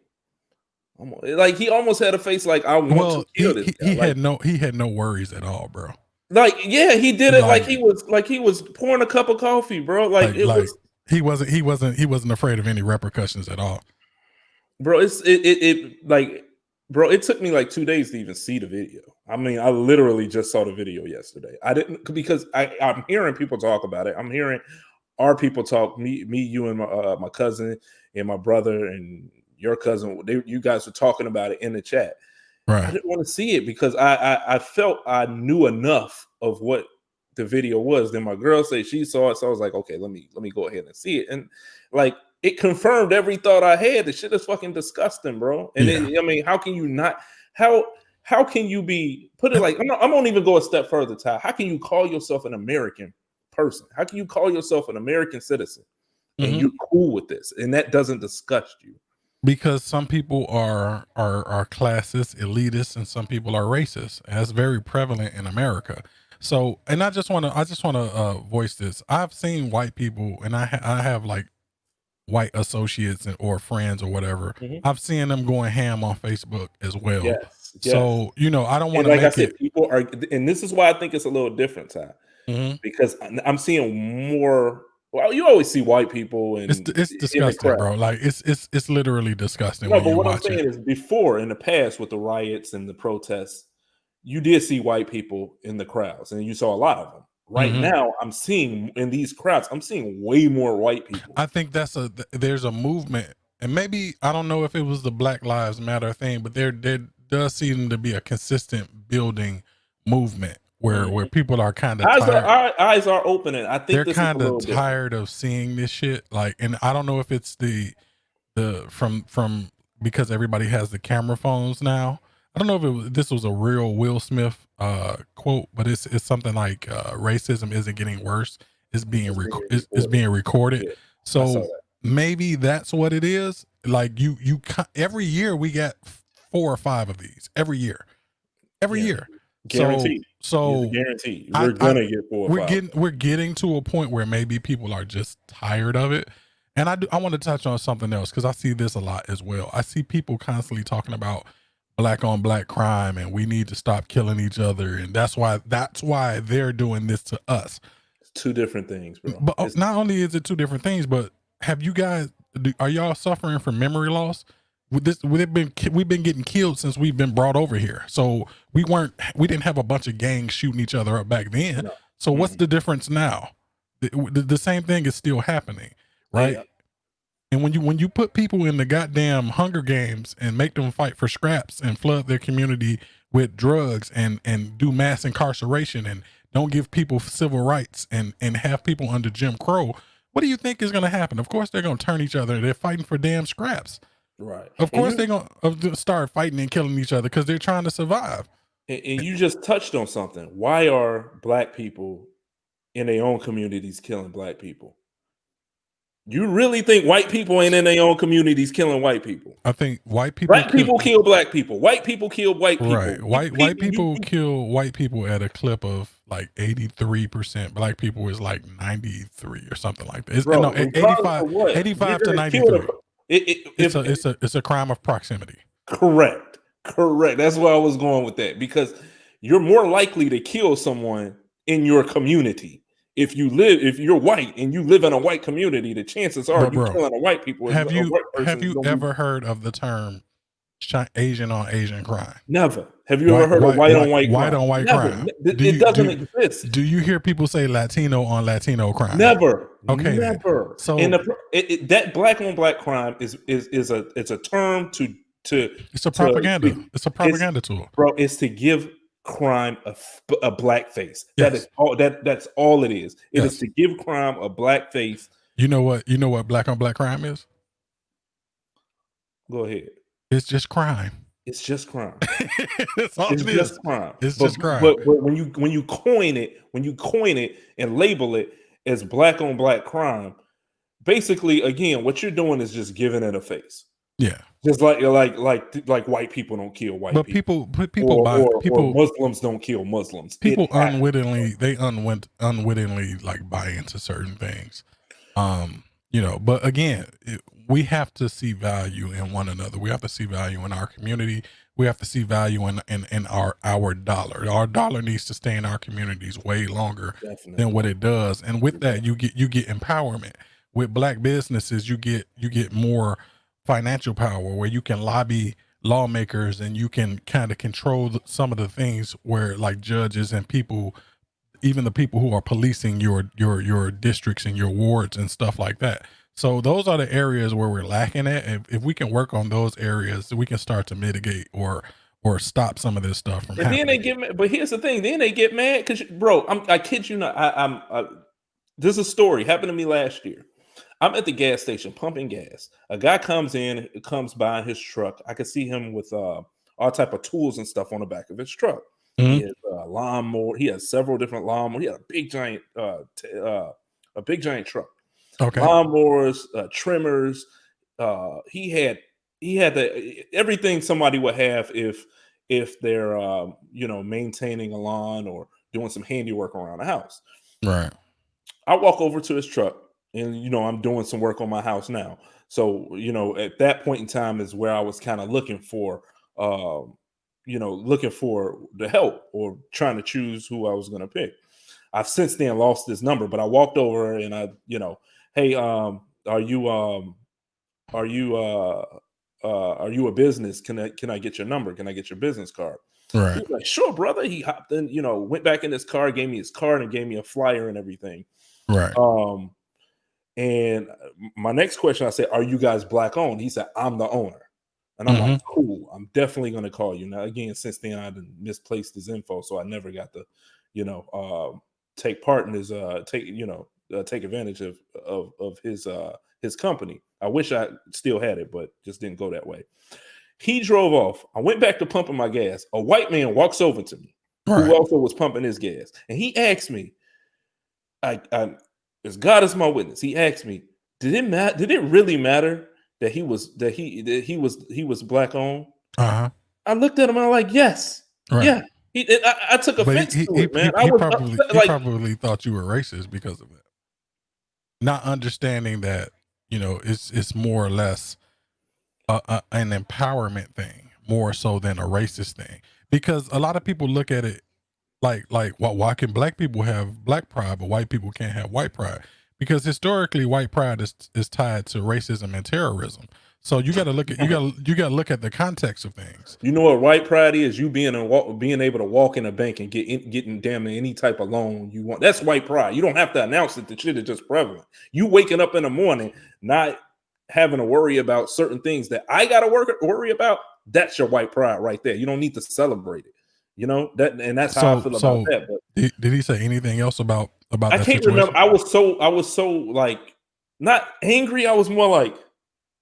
like he almost had a face like I want to kill this guy. He had no worries at all, bro. Like, yeah, he did it like he was pouring a cup of coffee, bro. He wasn't afraid of any repercussions at all. Bro, it took me like 2 days to even see the video. I mean, I literally just saw the video yesterday. I didn't because I'm hearing people talk about it. I'm hearing our people talk, me, you, and my cousin and my brother and your cousin. You guys were talking about it in the chat. Right. I didn't want to see it because I felt I knew enough of what the video was. Then my girl said she saw it, so I was like, okay, let me go ahead and see it. And like, it confirmed every thought I had. The shit is fucking disgusting, bro. And I mean, how can you not? How can you be put it like? I'm gonna even go a step further, Ty. How can you call yourself an American person? How can you call yourself an American citizen and you're cool with this, and that doesn't disgust you? Because some people are classist, elitist, and some people are racist. And that's very prevalent in America. So, and I just want to voice this. I've seen white people, and I have like white associates or friends or whatever. I've seen them going ham on Facebook as well. Yes. So, I don't want to like make I said, people are, and this is why I think it's a little different, Ty. Because I'm seeing more. Well, you always see white people, and it's disgusting, bro. Like it's literally disgusting. No, but what I'm saying is, before in the past with the riots and the protests, you did see white people in the crowds, and you saw a lot of them. Right now, I'm seeing in these crowds, I'm seeing way more white people. I think there's a movement and maybe I don't know if it was the Black Lives Matter thing, but there does seem to be a consistent building movement where people are kind of tired. Our eyes are opening. I think They're this is a kind little of different. tired of seeing this shit. Like, and I don't know if it's the from because everybody has the camera phones now. I don't know if this was a real Will Smith quote, but it's something like racism isn't getting worse. It's being it's being recorded. Yeah, I saw So that. maybe that's what it is. Like every year we get 4 or 5 of these every year. Every Yeah. year. Guaranteed. So It's a guarantee. We're gonna get 4 or 5. we're getting to a point where maybe people are just tired of it. And I want to touch on something else because I see this a lot as well. I see people constantly talking about black on black crime and we need to stop killing each other, and that's why they're doing this to us. It's 2 different things, bro. But not only is it 2 different things, but have you guys are y'all suffering from memory loss? We've been getting killed since we've been brought over here. So we didn't have a bunch of gangs shooting each other up back then. No. So what's the difference now? The same thing is still happening, right? Yeah. And when you put people in the goddamn Hunger Games and make them fight for scraps and flood their community with drugs and do mass incarceration and don't give people civil rights and have people under Jim Crow, what do you think is going to happen? Of course they're going to turn each other. They're fighting for damn scraps. Right. Of course they're going to start fighting and killing each other because they're trying to survive. And you just touched on something. Why are black people in their own communities killing black people? You really think white people ain't in their own communities killing white people? I think white people black people kill black people. White people kill white people. Right. White people kill white people at a clip of like 83%. Black people is like 93 or something like that. Bro, no, 85 to 93. It's a crime of proximity. Correct. That's where I was going with that, because you're more likely to kill someone in your community. If you're white and you live in a white community, the chances are you're killing a white people. Have you ever heard of the term Asian on Asian crime? Never. Have you ever heard of white on white crime? White on white crime. It doesn't exist. Do you hear people say Latino on Latino crime? Never. Okay. Never. So that black on black crime is a term to it's a propaganda. It's a propaganda tool, bro. It's to give crime a black face. Yes. That is all. That's all it is. It is to give crime a black face. You know what black on black crime is? Go ahead. It's just crime. It's just crime. It's just crime. It's just crime. But when you coin it and label it as black on black crime, basically, again, what you're doing is just giving it a face. Yeah. Just like white people don't kill white people. But people or Muslims don't kill Muslims. People unwittingly like buy into certain things. But again, we have to see value in one another. We have to see value in our community. We have to see value in our dollar. Our dollar needs to stay in our communities way longer than what it does. And with that, you get empowerment. With black businesses, you get more financial power where you can lobby lawmakers and you can kind of control some of the things where like judges and people, even the people who are policing your districts and your wards and stuff like that. So those are the areas where we're lacking at. And if we can work on those areas, we can start to mitigate or stop some of this stuff from happening. Then they get mad. But here's the thing. Then they get mad because, bro, I kid you not. This is a story happened to me last year. I'm at the gas station pumping gas. A guy comes by in his truck. I could see him with all type of tools and stuff on the back of his truck. Mm-hmm. He has a lawnmower. He has several different lawnmowers. He had a big giant truck. Okay. Lawnmowers, trimmers. He had everything somebody would have if they're maintaining a lawn or doing some handiwork around the house. Right. I walk over to his truck. And, I'm doing some work on my house now. So, at that point in time is where I was kind of looking for the help or trying to choose who I was going to pick. I've since then lost this number, but I walked over and hey, are you a business? Can I get your number? Can I get your business card? Right. He was like, sure, brother. He hopped in, went back in his car, gave me his card and gave me a flyer and everything. Right. And my next question, I said, "Are you guys black owned?" He said, "I'm the owner." And I'm like, "Cool. I'm definitely going to call you." Now, again, since then I misplaced his info, so I never got to, take part in his take advantage of his company. I wish I still had it, but just didn't go that way. He drove off. I went back to pumping my gas. A white man walks over to me, who also was pumping his gas, and he asked me, "I as God is my witness," he asked me, "Did it really matter that he was black owned?" Uh-huh. I looked at him and I'm like, "Yes, Right. yeah." I took offense to it, man. I was upset, he probably thought you were racist because of it, not understanding that it's more or less an empowerment thing more so than a racist thing. Because a lot of people look at it like why can black people have black pride but white people can't have white pride? Because historically white pride is tied to racism and terrorism. So you got to look at you got to look at the context of things. You know what white pride is? You being able to walk in a bank and getting damn near any type of loan you want. That's white pride. You don't have to announce it. The shit is just prevalent. You waking up in the morning not having to worry about certain things that I got to worry about. That's your white pride right there. You don't need to celebrate it. That's how I feel about that. But did he say anything else about I that can't situation? remember. I was so like not angry. I was more like,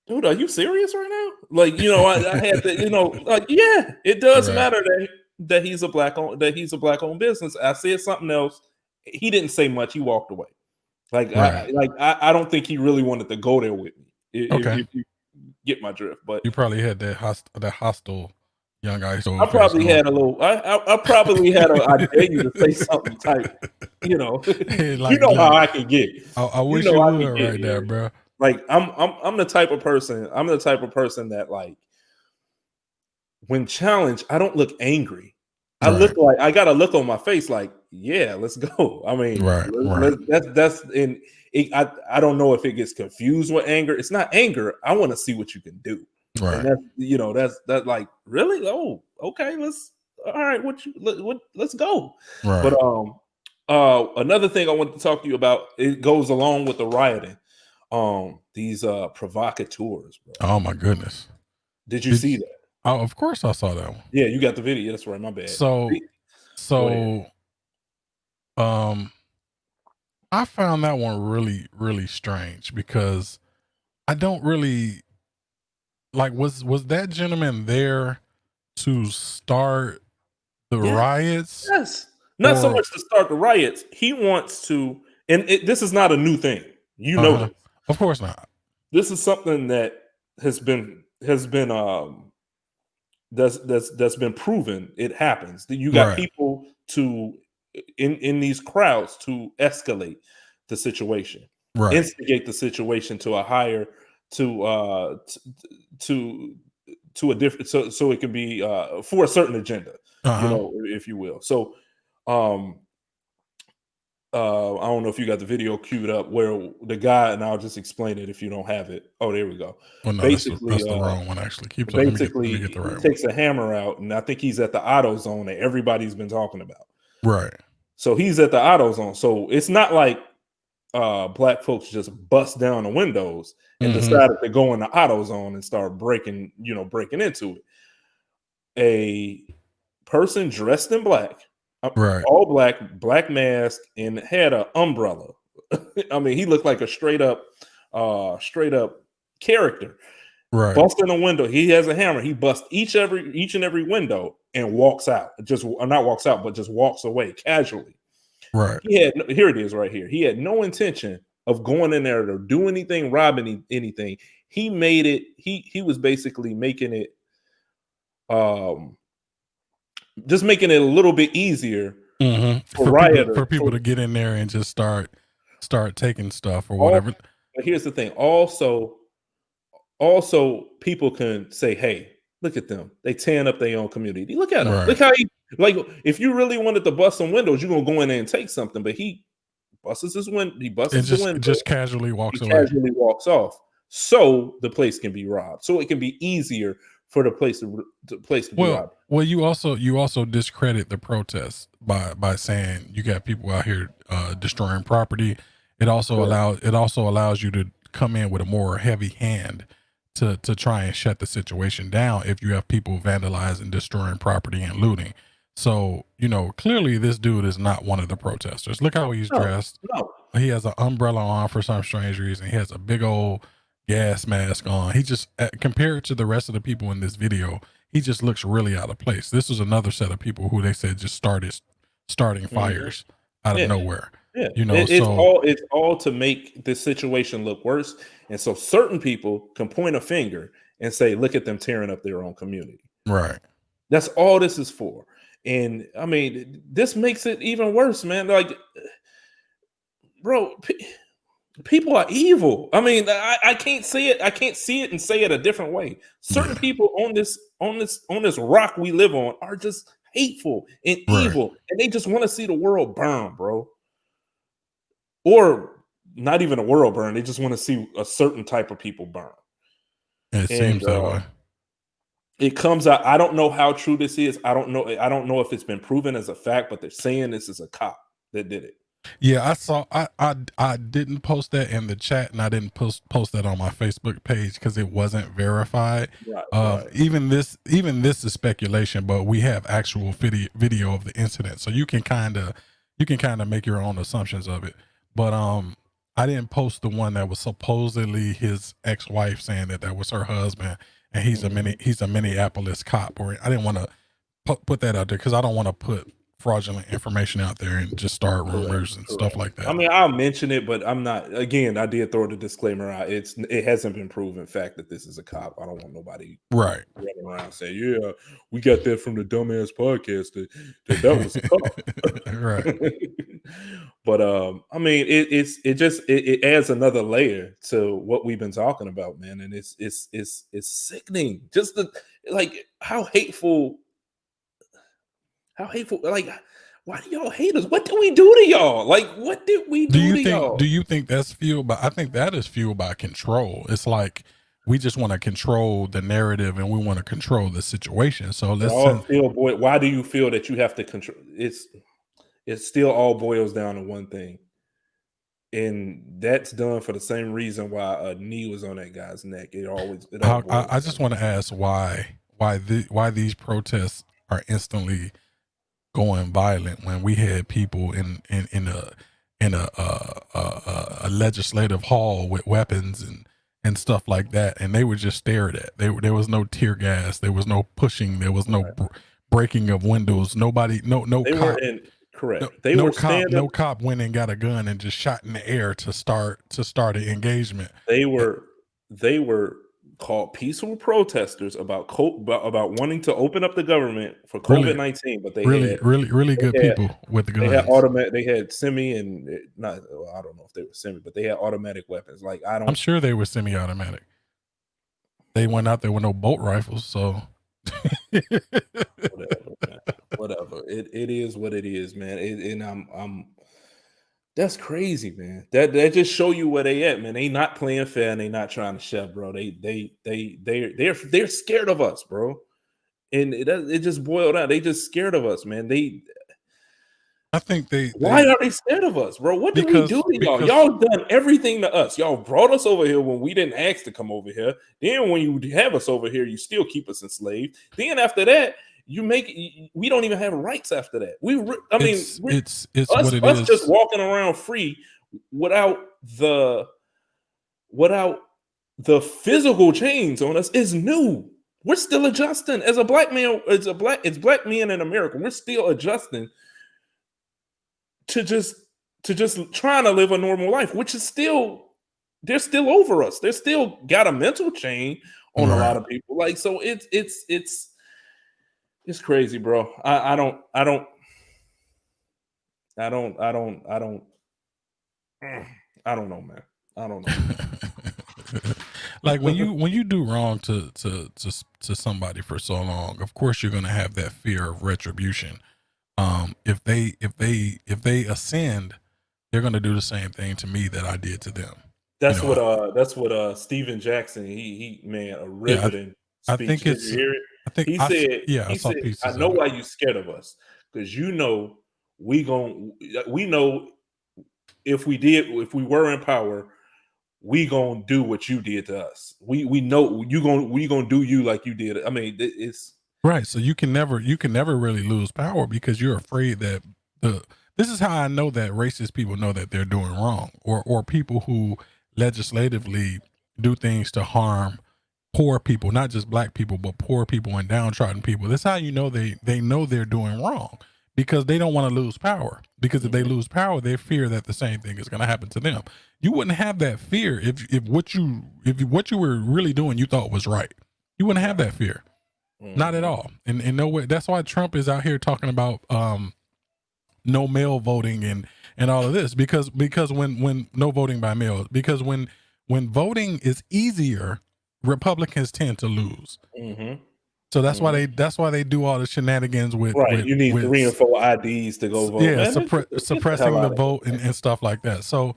"Dude, are you serious right now?" Like, I had to, like, yeah, it does matter that he's a black owned business. I said something else. He didn't say much. He walked away. Like, I don't think he really wanted to go there with me. If you get my drift, but you probably had that hostile young Icekold. I probably had a little. I probably had a I dare you to say something type. How I can get. I wish you would right there, bro. Like I'm the type of person. I'm the type of person that, like, when challenged, I don't look angry. I look like I got a look on my face like, yeah, let's go. I mean, that's in. I don't know if it gets confused with anger. It's not anger. I want to see what you can do. Right. And that's like, really? Oh, okay. Let's go. Right. But another thing I wanted to talk to you about, it goes along with the rioting. These provocateurs, bro. Oh my goodness. Did you see that? Oh, of course I saw that one. Yeah, you got the video. That's right. My bad. So I found that one really, really strange because I don't really like, was that gentleman there to start the riots? Yes. Not so much to start the riots. He wants to, and this is not a new thing. You know this. Of course not. This is something that has been that's been proven. It happens. You got people in these crowds to escalate the situation, instigate the situation to a higher to a different so it can be for a certain agenda, if you will. So I don't know if you got the video queued up where the guy, and I'll just explain it if you don't have it. Oh, there we go. Well, no, basically, that's the wrong one. Actually, basically, let me get the right he takes a hammer out, and I think he's at the AutoZone that everybody's been talking about. Right. So he's at the AutoZone. So it's not like black folks just bust down the windows and decided to go in the AutoZone and start breaking into it. A person dressed in black. All black mask, and had an umbrella. I mean, he looked like a straight up character. Right. Busting a window. He has a hammer. He busts each and every window and walks out. Not walks out, but just walks away casually. Right. Here it is right here. He had no intention of going in there to do anything, robbing anything. He made it. He was basically making it. Just making it a little bit easier for people to get in there and just start taking stuff or whatever. But here's the thing. Also, people can say, "Hey, look at them. They tearing up their own community. Look at them. Look how if you really wanted to bust some windows, you're gonna go in there and take something." But he busts his window. He busts the window. Just casually walks away. Casually walks off, so the place can be robbed. So it can be easier for the place to be robbed. Well, you also discredit the protests by saying you got people out here destroying property. it also allows you to come in with a more heavy hand to try and shut the situation down if you have people vandalizing, destroying property and looting. So, clearly this dude is not one of the protesters. Look how he's No, dressed. no. He has an umbrella on for some strange reason. He has a big old gas mask on. He just, compared to the rest of the people in this video, he just looks really out of place. This was another set of people who they said just starting fires out of Yeah. nowhere. Yeah, So it's all to make this situation look worse, and so certain people can point a finger and say, "Look at them tearing up their own community." right. That's all this is for. And I mean, this makes it even worse, man. Like, bro, people are evil. I mean, I can't see it. I can't see it and say it a different way. Certain people on this rock we live on are just hateful and evil, and they just want to see the world burn, bro. Or not even a world burn. They just want to see a certain type of people burn. It seems that way. It comes out. I don't know how true this is. I don't know if it's been proven as a fact, but they're saying this is a cop that did it. Yeah, I saw. I didn't post that in the chat, and I didn't post that on my Facebook page because it wasn't verified. Right. Even this is speculation, but we have actual video of the incident, so you can kind of make your own assumptions of it. But I didn't post the one that was supposedly his ex-wife saying that was her husband, and he's a Minneapolis cop. Or I didn't want to put that out there because I don't want to put fraudulent information out there and just start rumors and stuff like that. I mean, I'll mention it, but I'm not. Again, I did throw the disclaimer out. It hasn't been proven fact that this is a cop. I don't want nobody running around saying, "Yeah, we got that from the Dummast podcast that was a cop." Right. But I mean, it adds another layer to what we've been talking about, man, and it's sickening. Just how hateful. Like, why do y'all hate us? What did we do to y'all? Like, what did we do to y'all? Do you think that's fueled by? I think that is fueled by control. It's like we just want to control the narrative and we want to control the situation. So why do you feel that you have to control? It still all boils down to one thing, and that's done for the same reason why a knee was on that guy's neck. I just want to ask why these protests are instantly going violent when we had people in a legislative hall with weapons and stuff like that, and they were just stared at. There was no tear gas, there was no pushing, there was no breaking of windows. Nobody, no cop. Correct. No cop went and got a gun and just shot in the air to start an engagement. They were called peaceful protesters about wanting to open up the government for COVID-19, but they really good people with the guns. They had semi and not. Well, I don't know if they were semi, but they had automatic weapons. Like I'm sure they were semi-automatic. They went out there with no bolt rifles, so. Whatever. It is what it is, man. And I'm. That's crazy, man. That just show you where they at, man. They not playing fair and they not trying to shove, bro. They're scared of us, bro. And it just boiled out. They just scared of us, man. I think why are they scared of us, bro? What did we do to y'all? Y'all done everything to us. Y'all brought us over here when we didn't ask to come over here. Then when you have us over here, you still keep us enslaved. Then after that, we don't even have rights after that. It's what it is. Just walking around free without the physical chains on us is new. We're still adjusting as a black man. It's black men in America. We're still adjusting to just trying to live a normal life, which is they're still over us. They're still got a mental chain on a lot of people. Like, so it's crazy, bro. I don't know, man. I don't know. Like when you do wrong to somebody for so long, of course you're gonna have that fear of retribution. If they ascend, they're gonna do the same thing to me that I did to them. That's what Steven Jackson, he man, a riveting speech. I think Did you hear it? He said, I know why you scared of us, because you know we know if we were in power, we gonna do what you did to us. We know we gonna do you like you did. I mean, it's right. So you can never really lose power because you're afraid that this is how I know that racist people know that they're doing wrong, or people who legislatively do things to harm poor people, not just black people, but poor people and downtrodden people. That's how you know they know they're doing wrong, because they don't want to lose power. Because if they lose power, they fear that the same thing is going to happen to them. You wouldn't have that fear if what you were really doing you thought was right. You wouldn't have that fear, not at all. And no way. That's why Trump is out here talking about no mail voting and all of this, because when no voting by mail, because when voting is easier, Republicans tend to lose. So that's why they do all the shenanigans with you need 3 and 4 IDs to go vote. Yeah, suppressing the vote and stuff like that. So,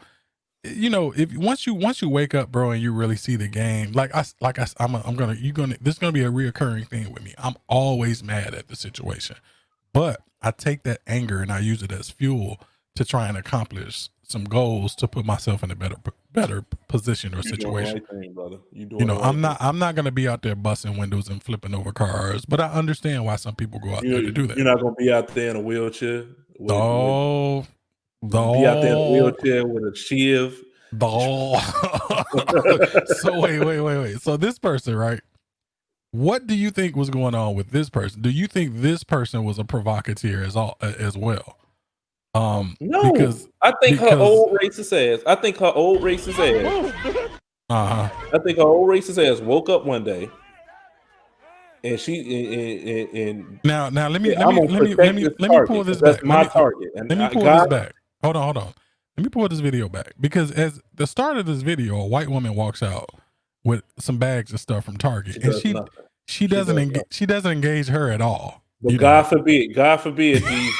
you know, if once you wake up, bro, and you really see the game, this is gonna be a reoccurring thing with me. I'm always mad at the situation, but I take that anger and I use it as fuel to try and accomplish some goals to put myself in a better position or situation. Doing the right thing, brother. I'm not gonna be out there busting windows and flipping over cars, but I understand why some people go out there to do that. You're not gonna be out there in a wheelchair. Be out there in a wheelchair with a shiv. So wait. So this person, right? What do you think was going on with this person? Do you think this person was a provocateur as well? No, because her old racist ass. I think her old racist ass woke up one day, and now let me pull this back. My target. And let me pull this back. Hold on. Let me pull this video back, because as the start of this video, a white woman walks out with some bags of stuff from Target, and she doesn't engage her at all. But God forbid these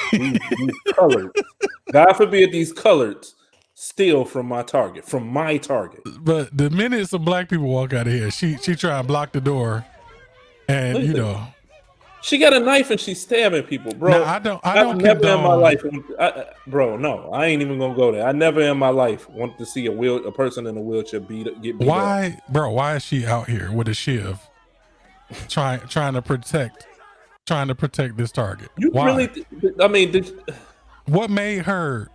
colors. God forbid these colors steal from my target. But the minute some black people walk out of here, she try and block the door, and she got a knife and she's stabbing people, bro. Now, I've never in my life, no, I ain't even gonna go there. I never in my life want to see a person in a wheelchair get beat up. Bro? Why is she out here with a shiv, trying to protect this target? What made her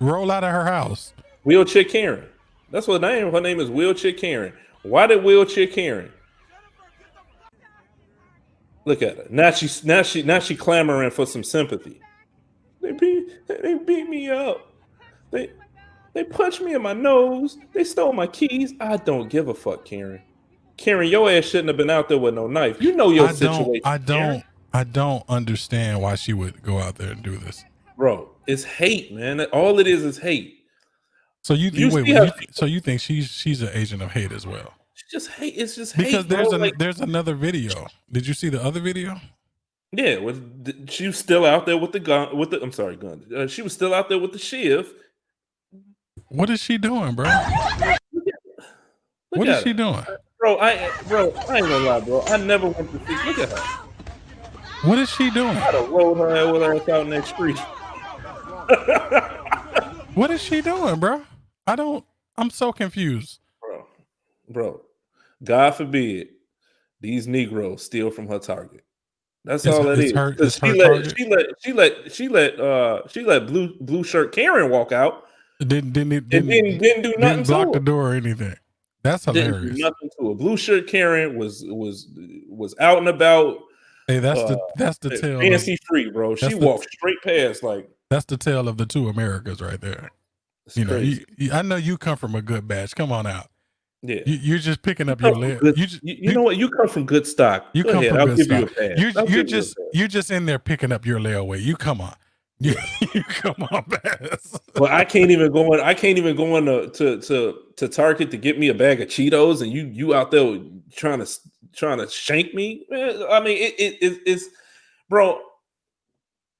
roll out of her house? Wheelchair Karen. That's what her name. Her name is Wheelchair Karen. Why did Wheelchair Karen? Look at her. Now she clamoring for some sympathy. They beat me up. They punched me in my nose. They stole my keys. I don't give a fuck, Karen. Karen, your ass shouldn't have been out there with no knife. You know your situation. I don't understand why she would go out there and do this. Bro, it's hate, man. All it is hate. So you think she's an agent of hate as well? It's just hate. It's just because hate. There's another video. Did you see the other video? Yeah, she was still out there with the gun. She was still out there with the shiv. What is she doing, bro? What is she doing? Bro, I ain't gonna lie, bro. I never went to see. Look at her. What is she doing? I'd have rolled her ass out in that street. What is she doing, bro? I'm so confused. Bro, God forbid these Negroes steal from her target. That's all that is. She let blue shirt Karen walk out. Didn't do nothing. Didn't block the door or anything. That's hilarious. Didn't do nothing to her. Blue shirt Karen was out and about. Hey, that's the tale. Fancy free, bro. She walked straight past like. That's the tale of the two Americas right there. I know you come from a good batch. Come on out. Yeah, you're just picking up your leg. You know what? You come from good stock. You come from good stock. You're just in there picking up your layaway. You come on. You come on, Bass. Well, I can't even go in to Target to get me a bag of Cheetos, and you out there trying to shank me. I mean, it's bro.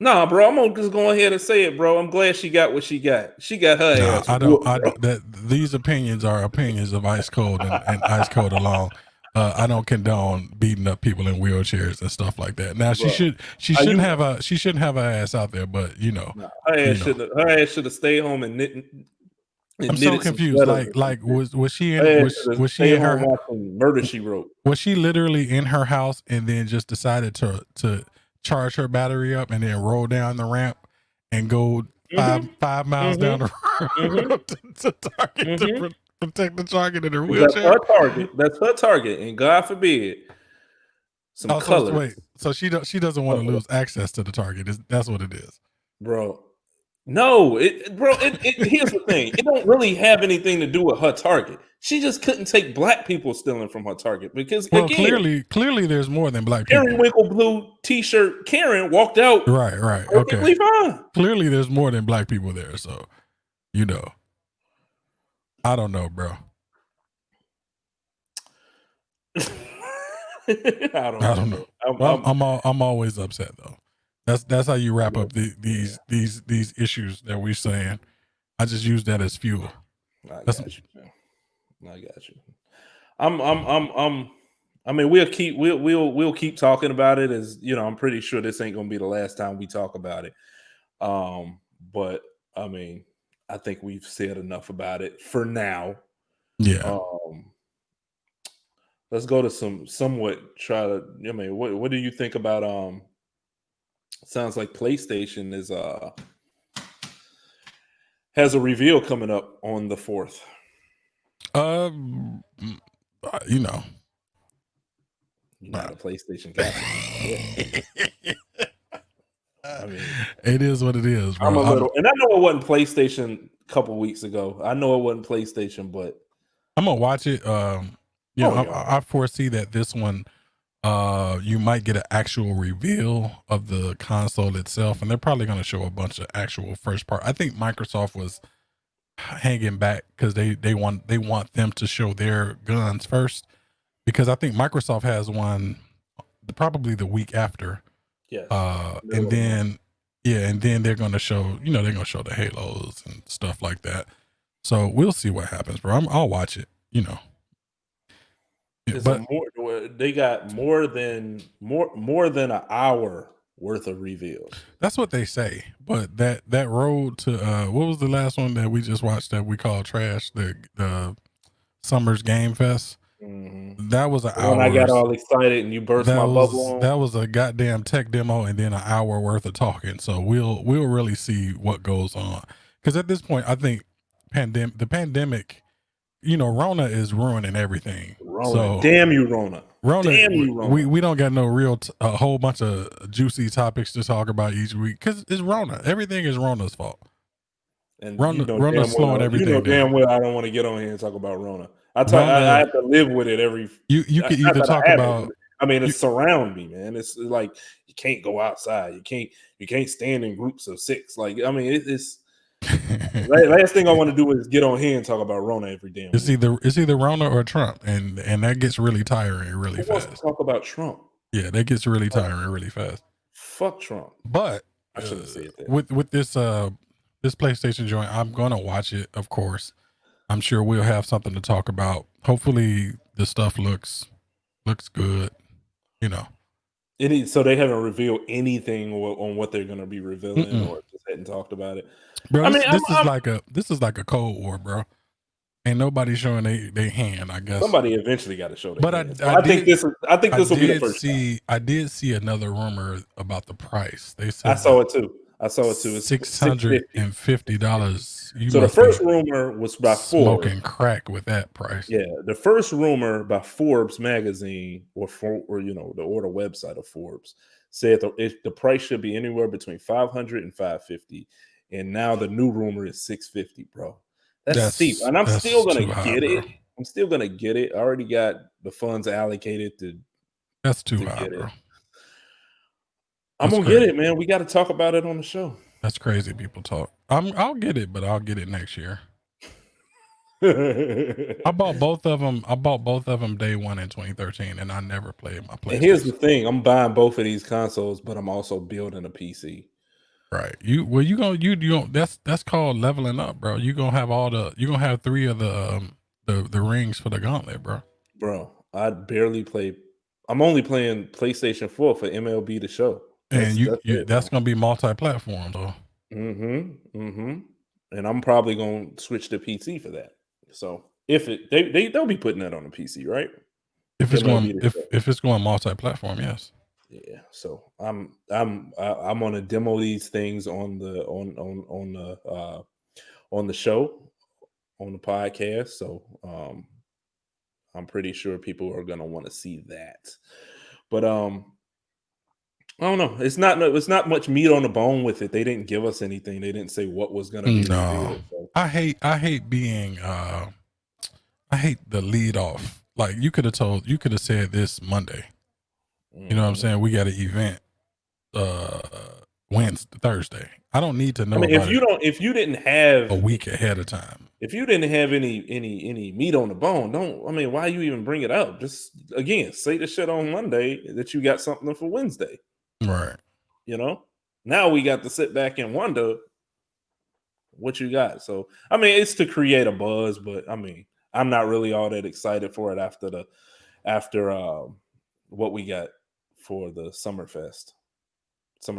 Nah, bro, I'm gonna just go ahead and say it, bro. I'm glad she got what she got. She got her ass. I don't. That these opinions are opinions of Icekold and Icekold alone. I don't condone beating up people in wheelchairs and stuff like that. Now she Bro, shouldn't have her ass out there, but you know, her ass should have stayed home and knitted. I'm so confused. Like was she in was she in her Murder She Wrote? Was she literally in her house and then just decided to charge her battery up and then roll down the ramp and go 5 miles down the road to Target to protect the target in her wheelchair? That's her target, and God forbid some colors. Wait, so she doesn't want to lose access to the target. That's what it is, bro. No, here's the thing. It don't really have anything to do with her target. She just couldn't take black people stealing from her target because again, clearly there's more than black people. Periwinkle blue t-shirt Karen walked out. Right. Okay. Fine. Clearly there's more than black people there. So, you know, I don't know, bro. I don't know. I'm always upset though. That's how you wrap up these issues that we're saying. I just use that as fuel. I got you. I mean, we'll keep talking about it, as you know. I'm pretty sure this ain't gonna be the last time we talk about it. But I mean, I think we've said enough about it for now. Yeah. Let's go to somewhat. I mean, what do you think about sounds like PlayStation has a reveal coming up on the 4th. You know, you're not a PlayStation guy. I mean, it is what it is, bro. I'm a little, and I know it wasn't PlayStation a couple weeks ago. I know it wasn't PlayStation, but I'm gonna watch it. I foresee that this one, you might get an actual reveal of the console itself, and they're probably going to show a bunch of actual first part. I think Microsoft was hanging back because they want them to show their guns first, because I think Microsoft has one probably the week after. Yes. And then they're going to show, they're going to show the Halos and stuff like that. So we'll see what happens, bro. I'll watch it, But they got more than an hour worth of reveals. That's what they say. But that road to what was the last one that we just watched that we call trash? The Summer's Game Fest. Mm-hmm. That was an hour. When I got all excited and you burst my bubble on. That was a goddamn tech demo and then an hour worth of talking. So we'll really see what goes on. Because at this point, I think the pandemic, Rona is ruining everything. So, damn you, Rona. Damn you, Rona. We don't got no real a whole bunch of juicy topics to talk about each week because it's Rona. Everything is Rona's fault. And Rona's slowing everything down. Damn well I don't want to get on here and talk about Rona. I have to live with it every. You can either talk about. I mean, it's surround me, man. It's like you can't go outside. You can't stand in groups of 6. Like, I mean, it's. Last thing I want to do is get on here and talk about Rona every damn week. It's either Rona or Trump, and that gets really tiring really fast. Who wants to talk about Trump? Yeah, that gets really tiring really fast. Fuck Trump. But I should have said that. With this PlayStation joint, I'm gonna watch it. Of course, I'm sure we'll have something to talk about. Hopefully, the stuff looks good. So they haven't revealed anything on what they're going to be revealing, or just hadn't talked about it. Bro, this is like a Cold War, bro. Ain't nobody showing they hand. I guess somebody eventually got to show their hand. But I think this will be the first. I did see another rumor about the price. They said I saw it too. It's $650. So the first rumor was by Forbes. Smoking crack with that price. Yeah, the first rumor by Forbes magazine or the order website of Forbes said the price should be anywhere between $500 and $550, and now the new rumor is $650, bro. That's steep, and I'm still gonna get it. Bro. I'm still gonna get it. I already got the funds allocated to. That's too high, bro. I'm gonna get it, man. We got to talk about it on the show. That's crazy. People talk. I'll get it, but I'll get it next year. I bought both of them day one in 2013, and I never played my PlayStation. And here's the thing: I'm buying both of these consoles, but I'm also building a PC. Right. That's called leveling up, bro. You're gonna have 3 of the rings for the gauntlet, bro. Bro, I barely play. I'm only playing PlayStation 4 for MLB The Show. And That's it. that's gonna be multi-platform though. And I'm probably gonna switch to PC for that. So if they'll be putting that on the PC, right? If it's MLB going The Show. if it's going multi-platform, yes. Yeah, so I'm gonna demo these things on the show, on the podcast. So I'm pretty sure people are gonna want to see that. But I don't know. It's not much meat on the bone with it. They didn't give us anything. They didn't say what was gonna be No. revealed. So. I hate being I hate the lead off. Like you could have said this Monday. You know what I'm saying? We got an event Thursday. I don't need to know. I mean, if you didn't have a week ahead of time, if you didn't have any meat on the bone, why you even bring it up? Just again, say the shit on Monday that you got something for Wednesday. right? You know, now we got to sit back and wonder what you got. So, I mean, it's to create a buzz, but I mean, I'm not really all that excited for it after what we got for the Summer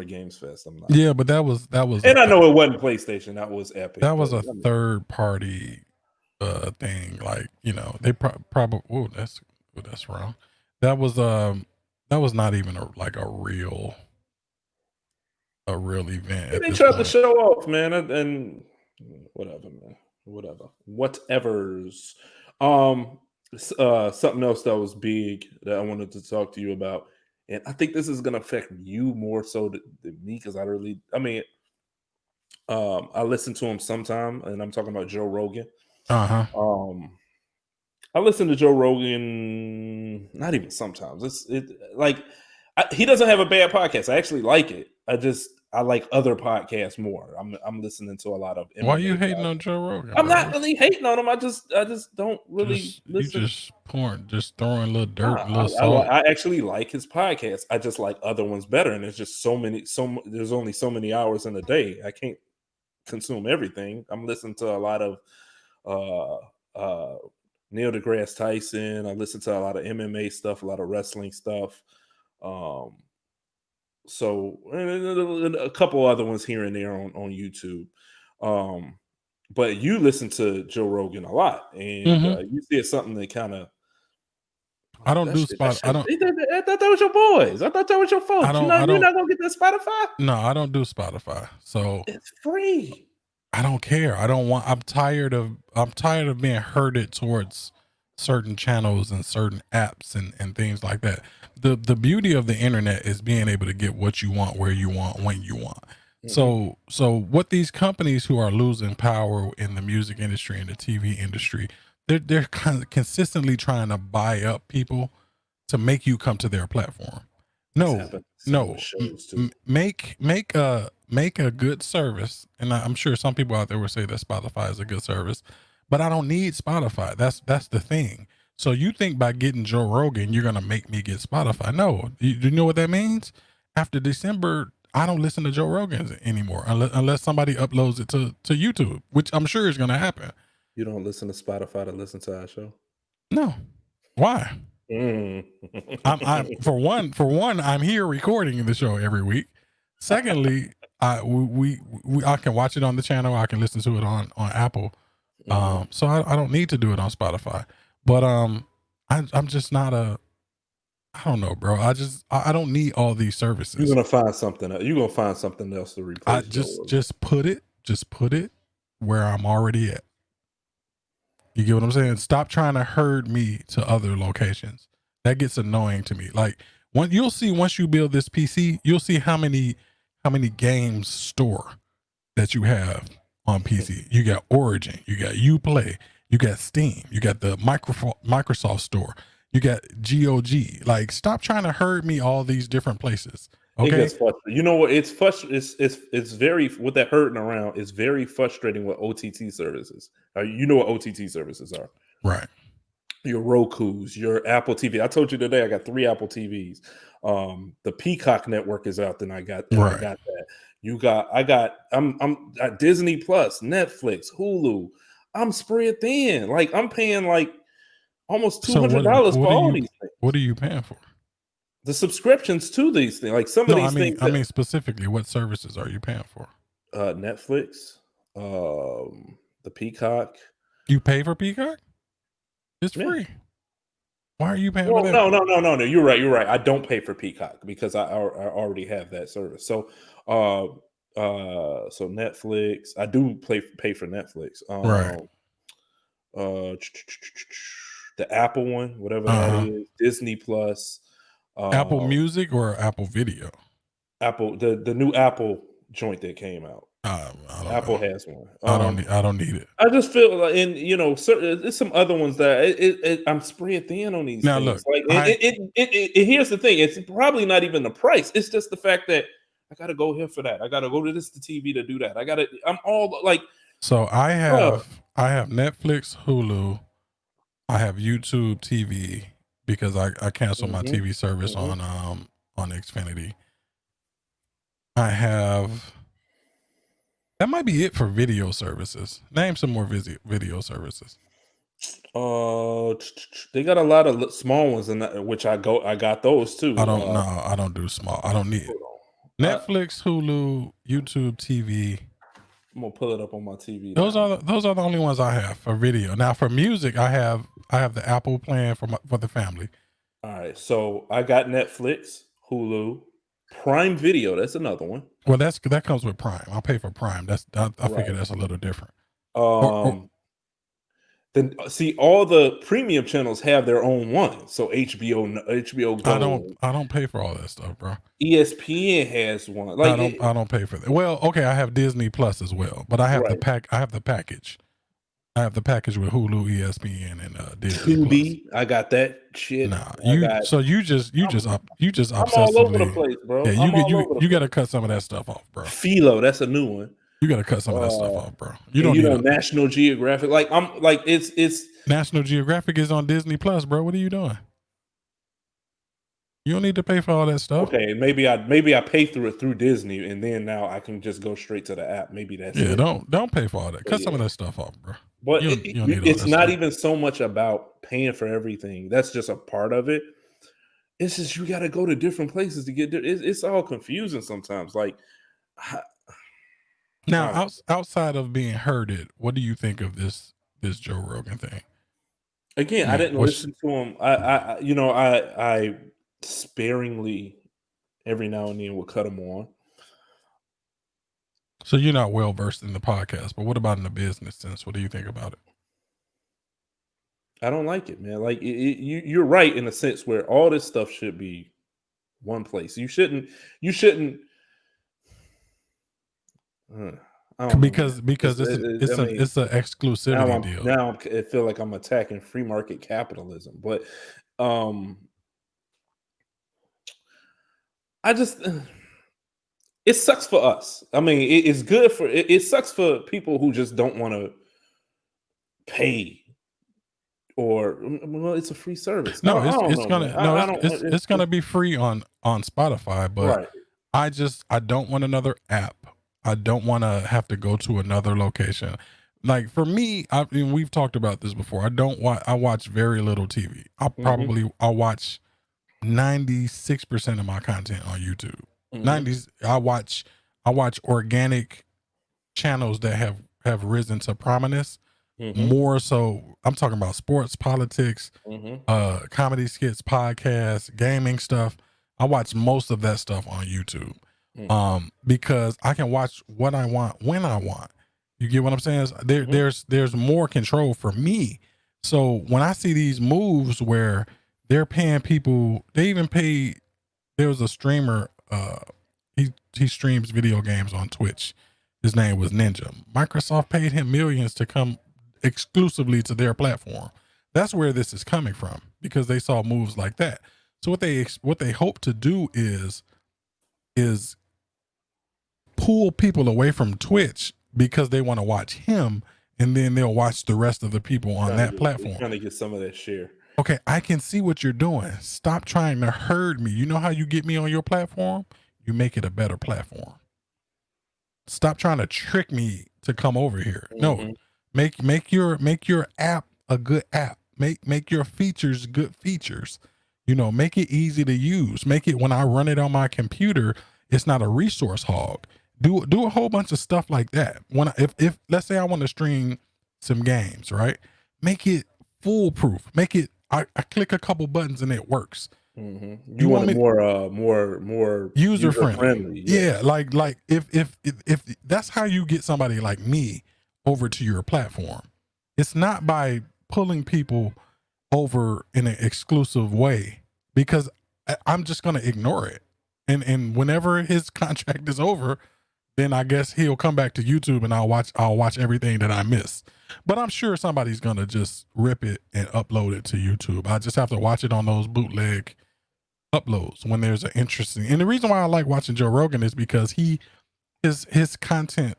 Games Fest. I'm not. Yeah, but that was, and I know it wasn't PlayStation. That was Epic. That was a third party thing. Like, you know, they probably. Oh, that's wrong. That was not even a real event. They tried to show off, man, and whatever, man. Whatever's. Something else that was big that I wanted to talk to you about, and I think this is going to affect you more so than me because I listen to him sometime, and I'm talking about Joe Rogan. I listen to Joe Rogan not even sometimes. He doesn't have a bad podcast. I actually like it. I like other podcasts more. I'm listening to a lot of MMA. Why are you hating on Joe Rogan? I'm not really hating on him. I just don't really listen. You just throwing a little dirt, a little salt. I actually like his podcast. I just like other ones better. And there's just there's only so many hours in a day. I can't consume everything. I'm listening to a lot of Neil deGrasse Tyson. I listen to a lot of MMA stuff, a lot of wrestling stuff. So and a couple other ones here and there on YouTube. But you listen to Joe Rogan a lot, and you said something that kind of. I don't do Spotify. I thought that was your boys. I thought that was your folks. You're not gonna get that Spotify? No, I don't do Spotify. So it's free. I don't care. I'm tired of being herded towards certain channels and certain apps and things like that. The beauty of the internet is being able to get what you want, where you want, when you want. So what these companies who are losing power in the music industry and the TV industry, they're kind of consistently trying to buy up people to make you come to their platform. Make a good service, and I'm sure some people out there will say that Spotify is a good service, but I don't need Spotify. That's the thing. So you think by getting Joe Rogan, you're gonna make me get Spotify? No. You know what that means? After December, I don't listen to Joe Rogan anymore unless somebody uploads it to YouTube, which I'm sure is gonna happen. You don't listen to Spotify to listen to our show? No. Why? For one, I'm here recording the show every week. Secondly, I can watch it on the channel. I can listen to it on Apple. So I don't need to do it on Spotify. But I'm just not I don't know, bro. I don't need all these services. You're gonna find something. You're gonna find something else to replace. Just put it where I'm already at. You get what I'm saying? Stop trying to herd me to other locations. That gets annoying to me. Like once you build this PC, you'll see how many games store that you have on PC. You got Origin, you got Uplay, you got Steam, you got the Microsoft Store, you got GOG. Like, stop trying to herd me all these different places. Okay. You know what? It's very, with that herding around, it's very frustrating with OTT services. You know what OTT services are, right? Your Roku's, your Apple TV. I told you today I got 3 Apple TVs. The Peacock network is out, then I got that. I'm at Disney Plus, Netflix, Hulu. I'm spread thin. Like I'm paying like almost So $200 for all these things. what are you paying for? The subscriptions to these things, like some of No, these things. I mean specifically, what services are you paying for? Netflix, the Peacock. You pay for Peacock? It's Yeah. free. Why are you paying for Well, that? no. You're right. I don't pay for Peacock because I already have that service. So, so Netflix. I do pay for Netflix. Right. The Apple one, whatever that Uh-huh. is, Disney Plus, Apple Music or Apple Video? Apple, the new Apple joint that came out. I don't Apple know. has one. I don't need it. I just feel like, and there's some other ones that I'm spread thin on these Now things. look, Like, here's the thing: it's probably not even the price. It's just the fact that I got to go here for that. I got to go to the TV to do that. I'm all like, so I have Netflix, Hulu, I have YouTube TV because I canceled my TV service on Xfinity. I have. That might be it for video services. Name some more video services. they got a lot of small ones, and which I got those too. I don't know. I don't do small. I don't need it. Netflix, Hulu, YouTube TV. I'm gonna pull it up on my TV. Those are the only ones I have for video. Now for music, I have the Apple plan for the family. All right, so I got Netflix, Hulu, Prime Video. That's another one. Well, that comes with Prime. I'll pay for Prime. I figure that's a little different. Then see, all the premium channels have their own one. So HBO Go. I don't pay for all that stuff, bro. ESPN has one. Like I don't pay for that. Well, okay, I have Disney Plus as well, but I have the package. I have the package with Hulu, ESPN, and Disney Tubi. Plus. I got that shit. Nah, you just obsessively. I'm all over the place, bro. Yeah, you got to cut some of that stuff off, bro. Philo, that's a new one. You got to cut some of that stuff off, bro. You don't need National Geographic. Like it's National Geographic is on Disney Plus, bro. What are you doing? You don't need to pay for all that stuff. Okay, maybe I pay through Disney, and then now I can just go straight to the app. Maybe that's it. Don't pay for all that. Cut some of that stuff off, bro. But it's not even so much about paying for everything. That's just a part of it. It's just you got to go to different places to get. It's all confusing sometimes. Like now, outside of being herded, what do you think of this Joe Rogan thing? Again, I didn't listen to him. I sparingly every now and then will cut him on. So you're not well versed in the podcast, but what about in the business sense? What do you think about it? I don't like it, man. Like you're right in a sense where all this stuff should be one place. You shouldn't. Because it's an exclusivity deal. Now I feel like I'm attacking free market capitalism, but I just it sucks for us. I mean, it's good for it sucks for people who just don't want to pay. Or well, it's a free service. No, it's gonna be free on Spotify, but right. I don't want another app. I don't want to have to go to another location. Like for me, we've talked about this before. I watch very little TV. I watch 96% of my content on YouTube. 90s. I watch organic channels that have risen to prominence. More so, I'm talking about sports, politics, comedy skits, podcasts, gaming stuff. I watch most of that stuff on YouTube because I can watch what I want when I want. You get what I'm saying? There's more control for me. So when I see these moves where they're paying people, they even paid. There was a streamer. He streams video games on Twitch. His name was Ninja. Microsoft paid him millions to come exclusively to their platform. That's where this is coming from because they saw moves like that. So what they hope to do is pull people away from Twitch because they want to watch him, and then they'll watch the rest of the people on that platform. Trying to get some of that share. Okay, I can see what you're doing. Stop trying to herd me. You know how you get me on your platform? You make it a better platform. Stop trying to trick me to come over here. No. Make your app a good app. make your features good features. You know, make it easy to use. Make it when I run it on my computer, it's not a resource hog. Do a whole bunch of stuff like that. If let's say I want to stream some games, right? Make it foolproof. Make it I click a couple buttons and it works. Mm-hmm. You want it more user friendly. Yeah, like if that's how you get somebody like me over to your platform. It's not by pulling people over in an exclusive way, because I'm just gonna ignore it. And whenever his contract is over, then I guess he'll come back to YouTube and I'll watch everything that I miss. But I'm sure somebody's gonna just rip it and upload it to YouTube. I just have to watch it on those bootleg uploads when there's an interesting. And the reason why I like watching Joe Rogan is because his content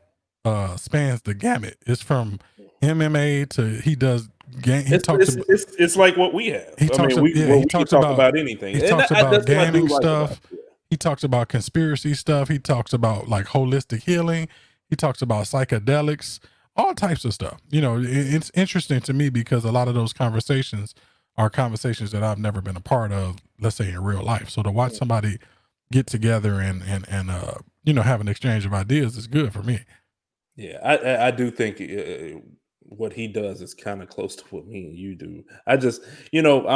spans the gamut. It's from MMA to he does game. It's like what we have. He talks about anything. He talks about gaming stuff. He talks about conspiracy stuff. He talks about like holistic healing. He talks about psychedelics, all types of stuff. You know, it's interesting to me because a lot of those conversations are conversations that I've never been a part of, let's say in real life. So to watch somebody get together and you know, have an exchange of ideas is good for me. Yeah, I do think what he does is kind of close to what me and you do. I just, you know,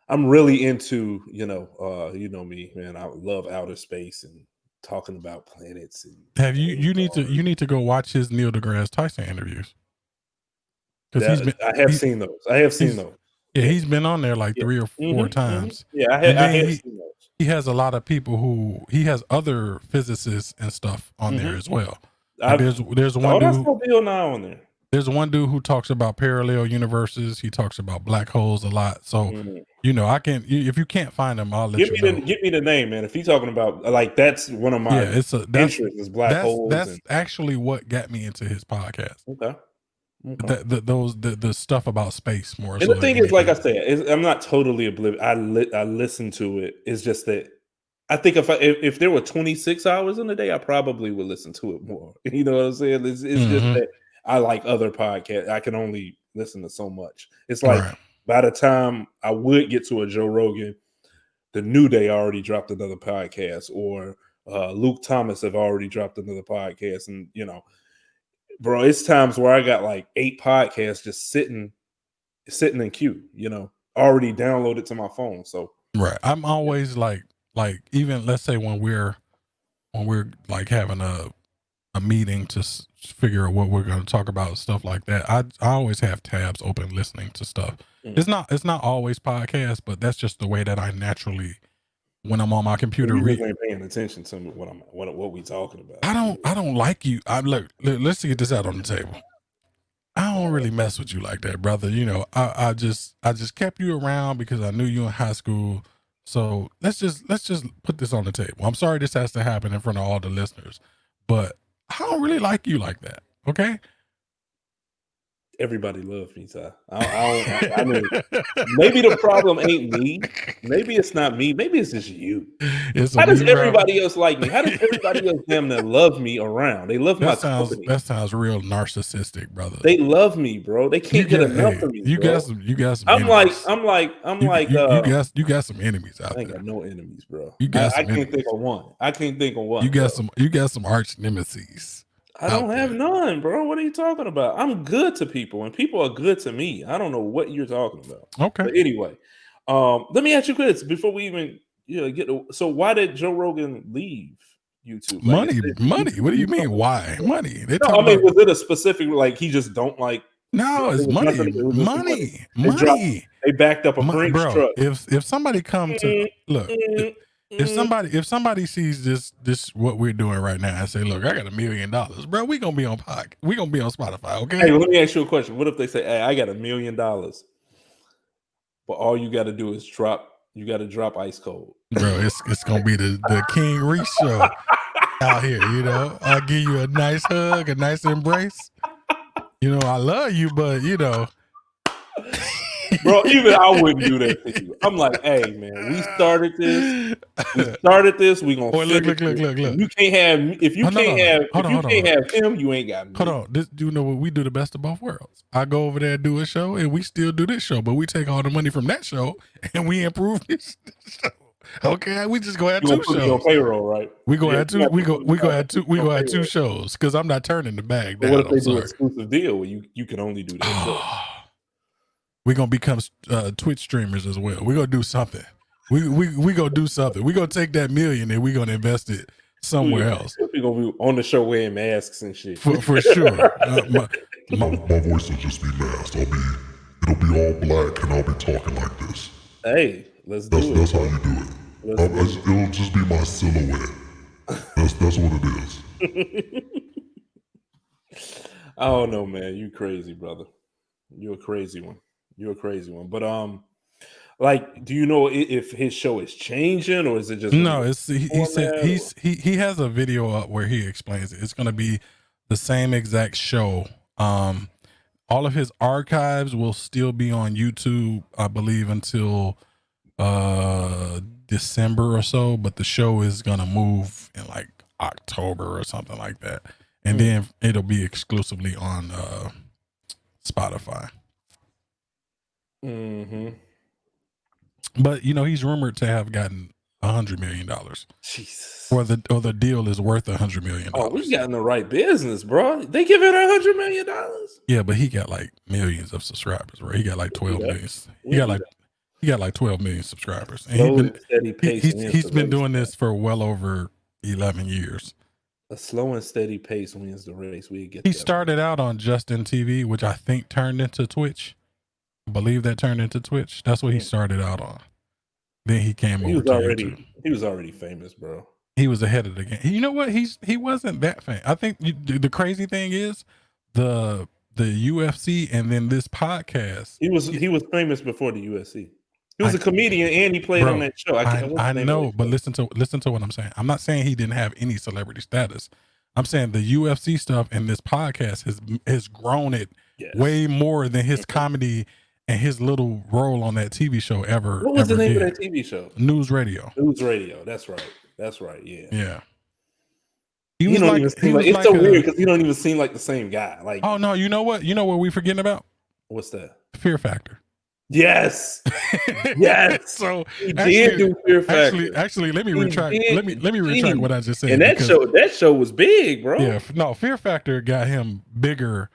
I'm really into, you know me, man. I love outer space and talking about planets. And have you need to go watch his Neil deGrasse Tyson interviews. I have seen those. Yeah, he's been on there like 3 or 4 times. Yeah, I have seen those. He has a lot of people he has other physicists and stuff on there as well. Like there's one dude on there. There's one dude who talks about parallel universes. He talks about black holes a lot. So, you know, if you can't find him, I'll let you know. Give me the name, man. If he's talking about, like, that's one of my interests is black holes. That's actually what got me into his podcast. Okay. The stuff about space more. And the thing is, like I said, I'm not totally oblivious. I listen to it. It's just that I think if there were 26 hours in a day, I probably would listen to it more. You know what I'm saying? It's just that I like other podcasts. I can only listen to so much. It's like by the time I would get to a Joe Rogan, the New Day already dropped another podcast, or Luke Thomas have already dropped another podcast. And, you know, bro, it's times where I got like 8 podcasts just sitting in queue, you know, already downloaded to my phone. So I'm always like even let's say when we're like having a meeting to figure out what we're going to talk about and stuff like that, I always have tabs open listening to stuff. It's not always podcasts, but that's just the way that I naturally, when I'm on my computer, ain't paying attention to what we talking about. I don't like you. Look, let's get this out on the table. I don't really mess with you like that, brother. You know, I just kept you around because I knew you in high school. So let's just put this on the table. I'm sorry this has to happen in front of all the listeners, but I don't really like you like that. Okay. Everybody loves me, Ty. I mean, maybe the problem ain't me. Maybe it's not me. Maybe it's just you. How does everybody else like me? How does everybody else damn near love me around? They love my company. That sounds real narcissistic, brother. They love me, bro. They can't get enough of me. You got some. You got some enemies out there. I ain't got no enemies, bro. I can't think of one. You got some arch nemesis. I don't have none, bro. What are you talking about? I'm good to people, and people are good to me. I don't know what you're talking about. Okay. But anyway, let me ask you this before we even get to, so why did Joe Rogan leave YouTube? Money. What do you mean? Why? Money. Was it a specific, like, he just don't like? No, it's money. Money. They backed up a Brinks truck. If somebody come to look. If somebody sees this what we're doing right now and say, look, I got $1 million, bro, we gonna be on Spotify, okay? Hey, let me ask you a question. What if they say, hey, I got $1 million, but all you got to do is drop Icekold? Bro, it's gonna be the King Reese show out here. You know, I'll give you a nice hug, a nice embrace. You know, I love you, but you know. Bro, even I wouldn't do that to you. I'm like, hey man, we started this. We gonna Boy, finish look. it. You can't have if you Oh, no. can't have him, you ain't got me. Hold on. This, you know what? We do the best of both worlds. I go over there and do a show, and we still do this show, but we take all the money from that show and we improve this show. Okay, we just go have You two gonna put me on shows. payroll, right? We go Yeah, have two. you We have to go have put me two. We on go have two payroll. shows because I'm not turning the bag But down. what if they I'm do an sorry. exclusive deal where you can only do that show? We're gonna become Twitch streamers as well. We're gonna do something. We gonna do something. We're gonna take that million and we're gonna invest it somewhere else. We're gonna be on the show wearing masks and shit. For sure. My voice will just be masked. It'll be all black, and I'll be talking like this. Hey, let's do it. That's how you do it. It'll just be my silhouette. That's what it is. I don't know, man. You crazy, brother. You're a crazy one. But like, do you know if his show is changing or is it just no? It's he said he has a video up where he explains it. It's gonna be the same exact show. All of his archives will still be on YouTube, I believe, until December or so, but the show is gonna move in like October or something like that, and then it'll be exclusively on Spotify. But you know, he's rumored to have gotten $100 million. Jesus. Or the deal is worth $100 million. Oh, we got in the right business, bro. They give it $100 million. Yeah, but he got like millions of subscribers, right? He got like 12 million. He got like 12 million subscribers. And he's been doing this for well over 11 years. A slow and steady pace wins the race. He started out on Justin TV, which I think turned into Twitch. I believe that turned into Twitch. That's what he started out on. Then he came over to YouTube. He was already famous, bro. He was ahead of the game. You know what? He wasn't that famous. I think the crazy thing is the UFC and then this podcast. He was famous before the UFC. He was a comedian and he played on that show. I know, but listen to what I'm saying. I'm not saying he didn't have any celebrity status. I'm saying the UFC stuff and this podcast has grown it way more than his comedy and his little role on that TV show ever. What was the name did. of that TV show? News Radio. News Radio. That's right. Yeah. Yeah. It's so weird because he don't even seem like the same guy. Like, oh no, you know what? You know what we forgetting about? What's that? Fear Factor. Yes. Yes. So he did do Fear Factor. Actually, let me retract. Let me retract what I just said. And that show was big, bro. Yeah. No, Fear Factor got him bigger.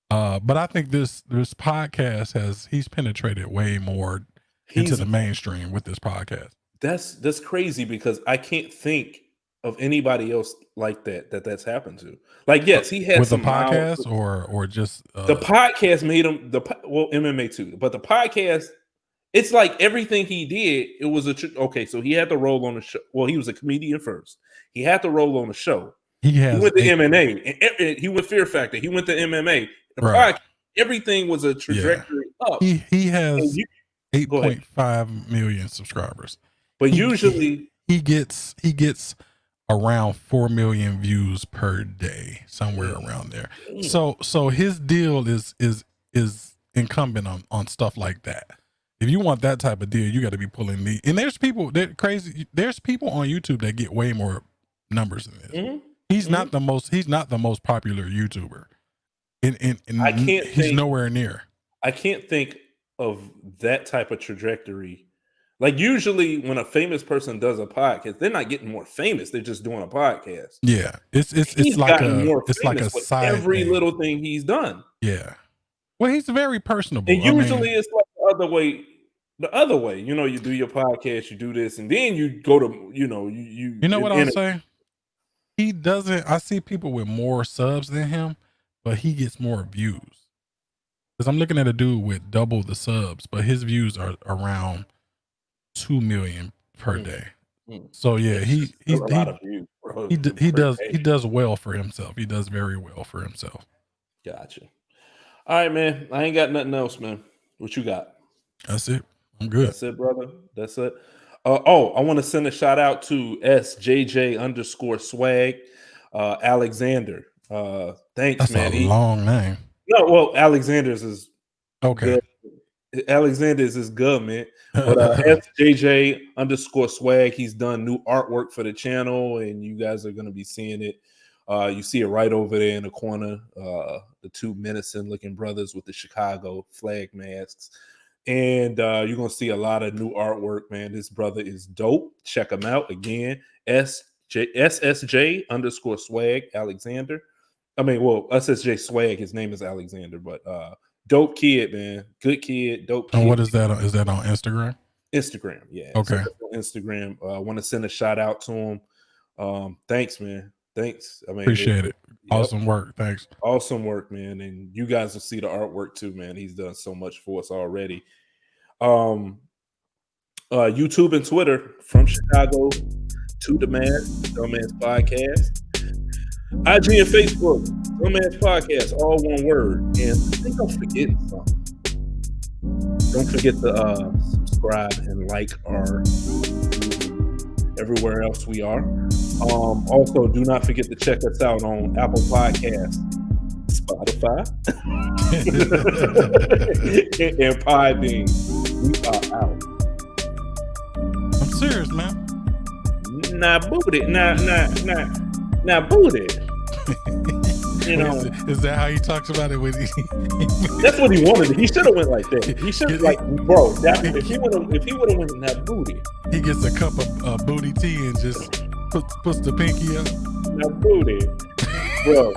But I think this podcast he's penetrated way more into the mainstream with this podcast. That's crazy because I can't think of anybody else like that's happened to. Like, yes, he had with some the podcast or just the podcast made him MMA too, but the podcast, it's like everything he did. It was so he had to roll on the show. Well, he was a comedian first. He had to roll on the show. He went to MMA and he went Fear Factor. He went to MMA. The podcast, everything was a trajectory up. He has 8.5 million subscribers, but usually he gets around 4 million views per day, somewhere around there. So his deal is incumbent on stuff like that. If you want that type of deal, you got to be pulling the. And there's people that crazy. There's people on YouTube that get way more numbers than this. He's not the most popular YouTuber. And he's nowhere near. I can't think of that type of trajectory. Like, usually when a famous person does a podcast, they're not getting more famous. They're just doing a podcast. Yeah. It's like a side every thing. little thing he's done. Yeah. Well, he's very personable. And usually it's like the other way. You know, you do your podcast, you do this, and then you go to, you know what I'll say? He doesn't. I see people with more subs than him, but he gets more views. Because I'm looking at a dude with double the subs, but his views are around 2 million per day. So yeah, he does well for himself. He does very well for himself. Gotcha. All right, man. I ain't got nothing else, man. What you got? That's it. I'm good. That's it, brother. That's it. I want to send a shout out to SJJ_swag Alexander. Thanks, That's man. A long name. No, well, Alexander's is okay. Good. Alexander is his government. But SJJ_swag, he's done new artwork for the channel, and you guys are going to be seeing it. You see it right over there in the corner, the two menacing looking brothers with the Chicago flag masks. And you're going to see a lot of new artwork, man. This brother is dope. Check him out. Again, SSJ_swag Alexander. I mean, well, SSJ swag, his name is Alexander, but dope kid, man. Good kid, dope kid. And what is that? Is that on Instagram? Instagram, yeah. Okay. So on Instagram. I want to send a shout out to him. Thanks, man. Thanks. I mean, Appreciate it. Awesome work. Thanks. Awesome work, man. And you guys will see the artwork too, man. He's done so much for us already. YouTube and Twitter, from Chicago to Dummast Podcast. IG and Facebook, Dummast Podcast, all one word. And I think I'm forgetting something. Don't forget to subscribe and like our everywhere else we are. Also, do not forget to check us out on Apple Podcasts, Spotify, and Podbean. We are out. I'm serious, man. Nah, booty. Nah, booty. You know, is that how he talks about it with you? That's what he wanted. He should have went like that. He should have bro. If he would have went in that booty. He gets a cup of booty tea and just puts the pinky up. Now booty, bro.